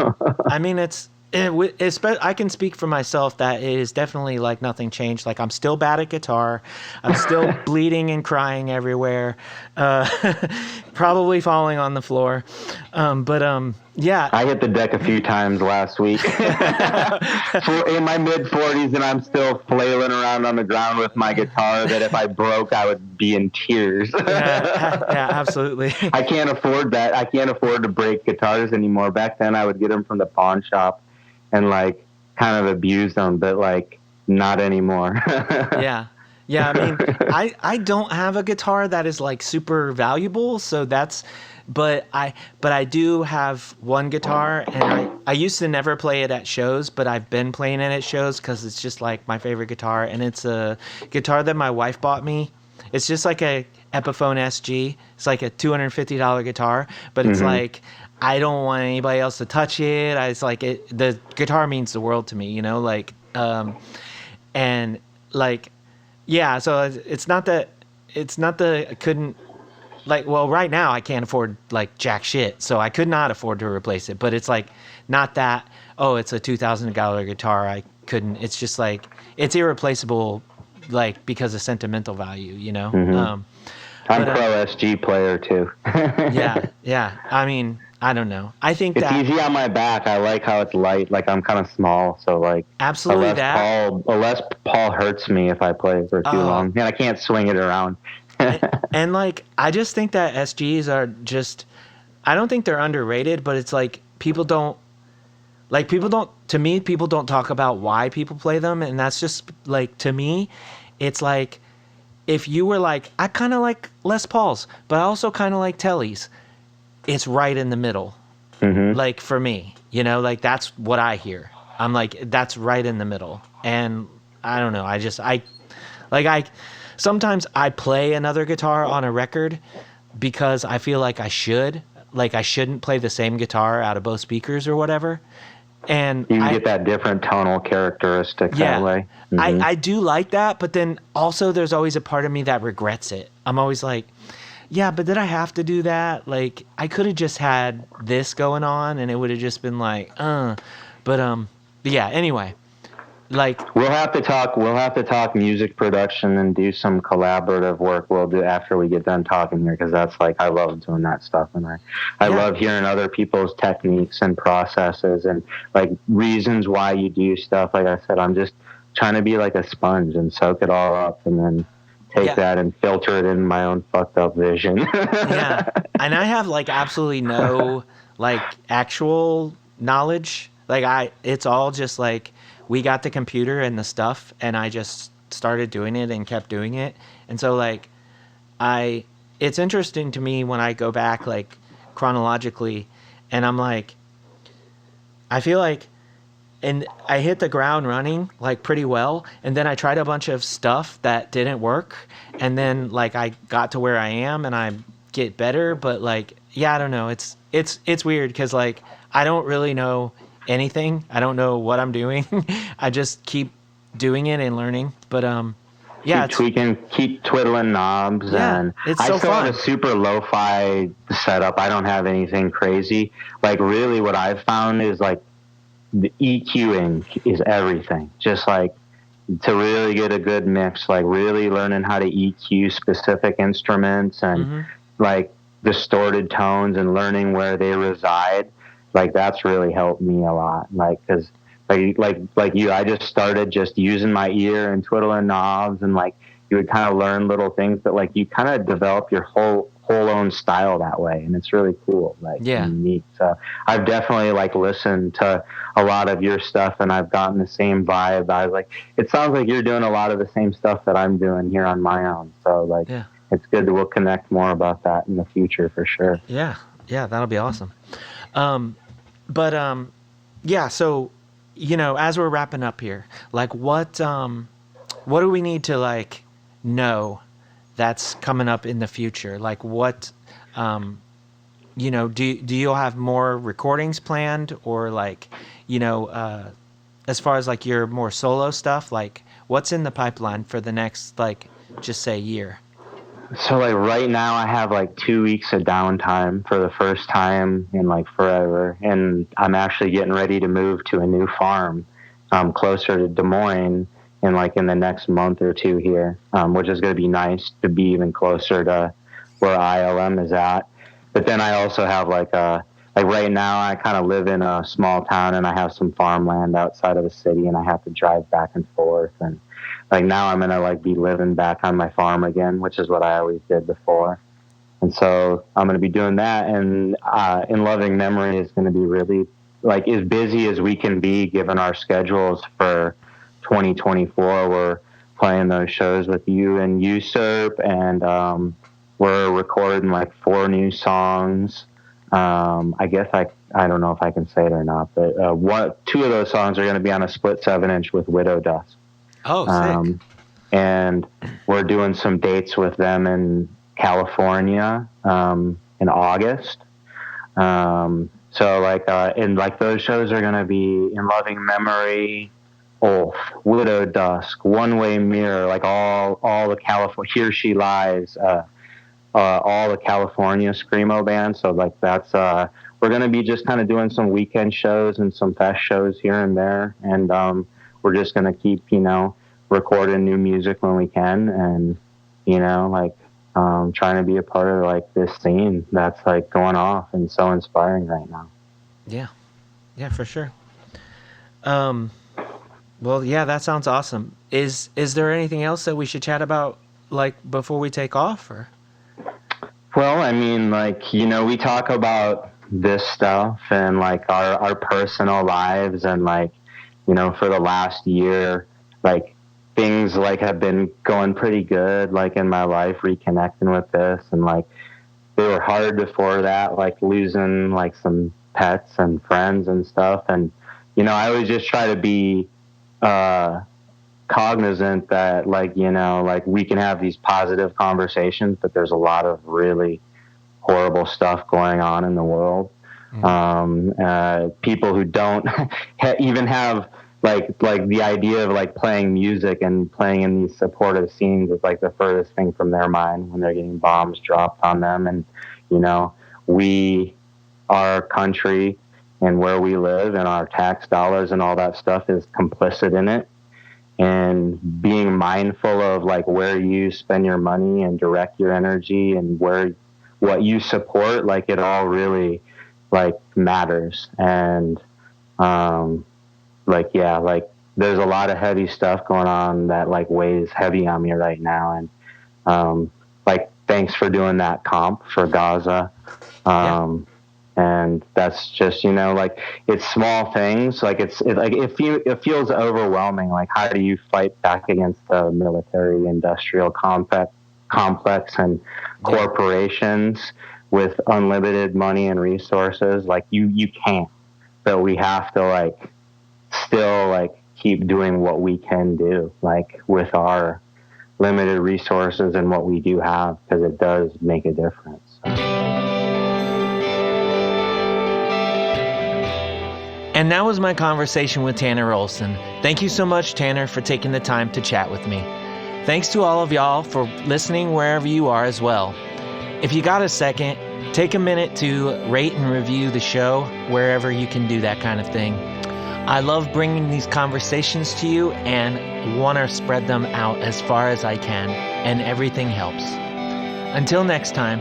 I mean, I can speak for myself that it is definitely like nothing changed. Like, I'm still bad at guitar. I'm still bleeding and crying everywhere. Probably falling on the floor. Yeah. I hit the deck a few times last week in my mid 40s, and I'm still flailing around on the ground with my guitar that if I broke, I would be in tears. Yeah, absolutely. I can't afford that. I can't afford to break guitars anymore. Back then, I would get them from the pawn shop and like kind of abuse them, but like not anymore. Yeah. I mean, I don't have a guitar that is like super valuable, so but I do have one guitar, and I used to never play it at shows, but I've been playing it at shows because it's just like my favorite guitar, and it's a guitar that my wife bought me. It's just like a Epiphone SG. It's like a $250 guitar, but it's like, I don't want anybody else to touch it. It's like the guitar means the world to me, like, and like, yeah. So it's not that I couldn't, like, well, right now I can't afford like jack shit, so I could not afford to replace it. But it's like, not that, oh, it's a $2,000 guitar, I couldn't. It's just like, it's irreplaceable, like, because of sentimental value, I'm pro SG player too. yeah. I mean, I don't know. I think it's easy on my back. I like how it's light. Like, I'm kind of small, so like, absolutely a Les Paul hurts me if I play it for too long, and I can't swing it around. and like, I just think that SGs are just, I don't think they're underrated, but it's like, people don't talk about why people play them. And that's just like, to me, it's like, if you were like, I kind of like Les Pauls, but I also kind of like Tellys, it's right in the middle. Mm-hmm. Like for me, like that's what I hear. I'm like, that's right in the middle. And I don't know. Sometimes I play another guitar on a record because I feel like I should. Like I shouldn't play the same guitar out of both speakers or whatever. And you can get that different tonal characteristic that way. Mm-hmm. I do like that, but then also there's always a part of me that regrets it. I'm always like, yeah, but did I have to do that? Like, I could have just had this going on, and it would have just been like, but yeah. Anyway, like we'll have to talk music production and do some collaborative work. We'll do after we get done talking here, because that's like I love doing that stuff, and I love hearing other people's techniques and processes and like reasons why you do stuff. Like I said, I'm just trying to be like a sponge and soak it all up, and then take that and filter it in my own fucked up vision. Yeah. And I have like absolutely no like actual knowledge. Like it's all just like we got the computer and the stuff, and I just started doing it and kept doing it. And so like it's interesting to me when I go back like chronologically, and I'm like, I feel like, and I hit the ground running like pretty well, and then I tried a bunch of stuff that didn't work, and then like I got to where I am and I get better. But like, yeah, I don't know. It's weird because like I don't really know anything. I don't know what I'm doing. I just keep doing it and learning. But yeah, keep tweaking, keep twiddling knobs, and it's I so still fun. have a super lo-fi setup. I don't have anything crazy. Like really, what I've found is like the EQing is everything. Just like to really get a good mix, like really learning how to EQ specific instruments and like distorted tones and learning where they reside. Like that's really helped me a lot. Like, cause like you, I just started just using my ear and twiddling knobs, and like you would kind of learn little things, but like you kind of develop your whole own style that way, and it's really cool, like unique. So I've definitely like listened to a lot of your stuff, and I've gotten the same vibe. I was like, it sounds like you're doing a lot of the same stuff that I'm doing here on my own. So like, it's good that we'll connect more about that in the future for sure. Yeah, that'll be awesome. Yeah. So, as we're wrapping up here, like what do we need to like know that's coming up in the future? Like what, do you have more recordings planned, or like, as far as like your more solo stuff, like what's in the pipeline for the next, like, just say year? So like right now I have like 2 weeks of downtime for the first time in like forever. And I'm actually getting ready to move to a new farm, closer to Des Moines in the next month or two here, which is going to be nice to be even closer to where ILM is at. But then I also have like right now I kind of live in a small town, and I have some farmland outside of the city, and I have to drive back and forth. And like now I'm going to like be living back on my farm again, which is what I always did before. And so I'm going to be doing that. And In Loving Memory is going to be really like as busy as we can be given our schedules for 2024. We're playing those shows with you and Usurp, and we're recording like 4 new songs. I guess I don't know if I can say it or not, but 2 of those songs are going to be on a split 7-inch with Widow Dust. Oh, sick. And we're doing some dates with them in California in August. So like those shows are going to be In Loving Memory, Ulf, Widow Dusk, One Way Mirror, like all the California, Here She Lies, all the California Screamo bands. So like that's we're going to be just kind of doing some weekend shows and some fest shows here and there, and we're just going to keep recording new music when we can, and trying to be a part of like this scene that's like going off and so inspiring right now. Yeah, for sure. Well, yeah, that sounds awesome. Is there anything else that we should chat about like before we take off, or? Well, I mean, like, we talk about this stuff and like our personal lives, and like, for the last year, like things like have been going pretty good, like in my life, reconnecting with this, and like they were hard before that, like losing like some pets and friends and stuff. And, you know, I always just try to be, cognizant that, like, you know, like we can have these positive conversations, but there's a lot of really horrible stuff going on in the world. People who don't even have like the idea of like playing music and playing in these supportive scenes is like the furthest thing from their mind when they're getting bombs dropped on them. And, you know, our country and where we live and our tax dollars and all that stuff is complicit in it. And being mindful of like where you spend your money and direct your energy and what you support, like it all really like matters. And like, yeah, like there's a lot of heavy stuff going on that like weighs heavy on me right now. And like thanks for doing that comp for Gaza. And that's just, you know, like it's small things. Like it feels overwhelming. Like how do you fight back against the military industrial complex and corporations with unlimited money and resources? Like you can't, but we have to like still like keep doing what we can do, like with our limited resources and what we do have, because it does make a difference. And that was my conversation with Tanner Olson. Thank you so much, Tanner, for taking the time to chat with me. Thanks to all of y'all for listening wherever you are as well. If you got a second, take a minute to rate and review the show wherever you can do that kind of thing. I love bringing these conversations to you and want to spread them out as far as I can, and everything helps. Until next time,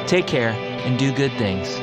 take care and do good things.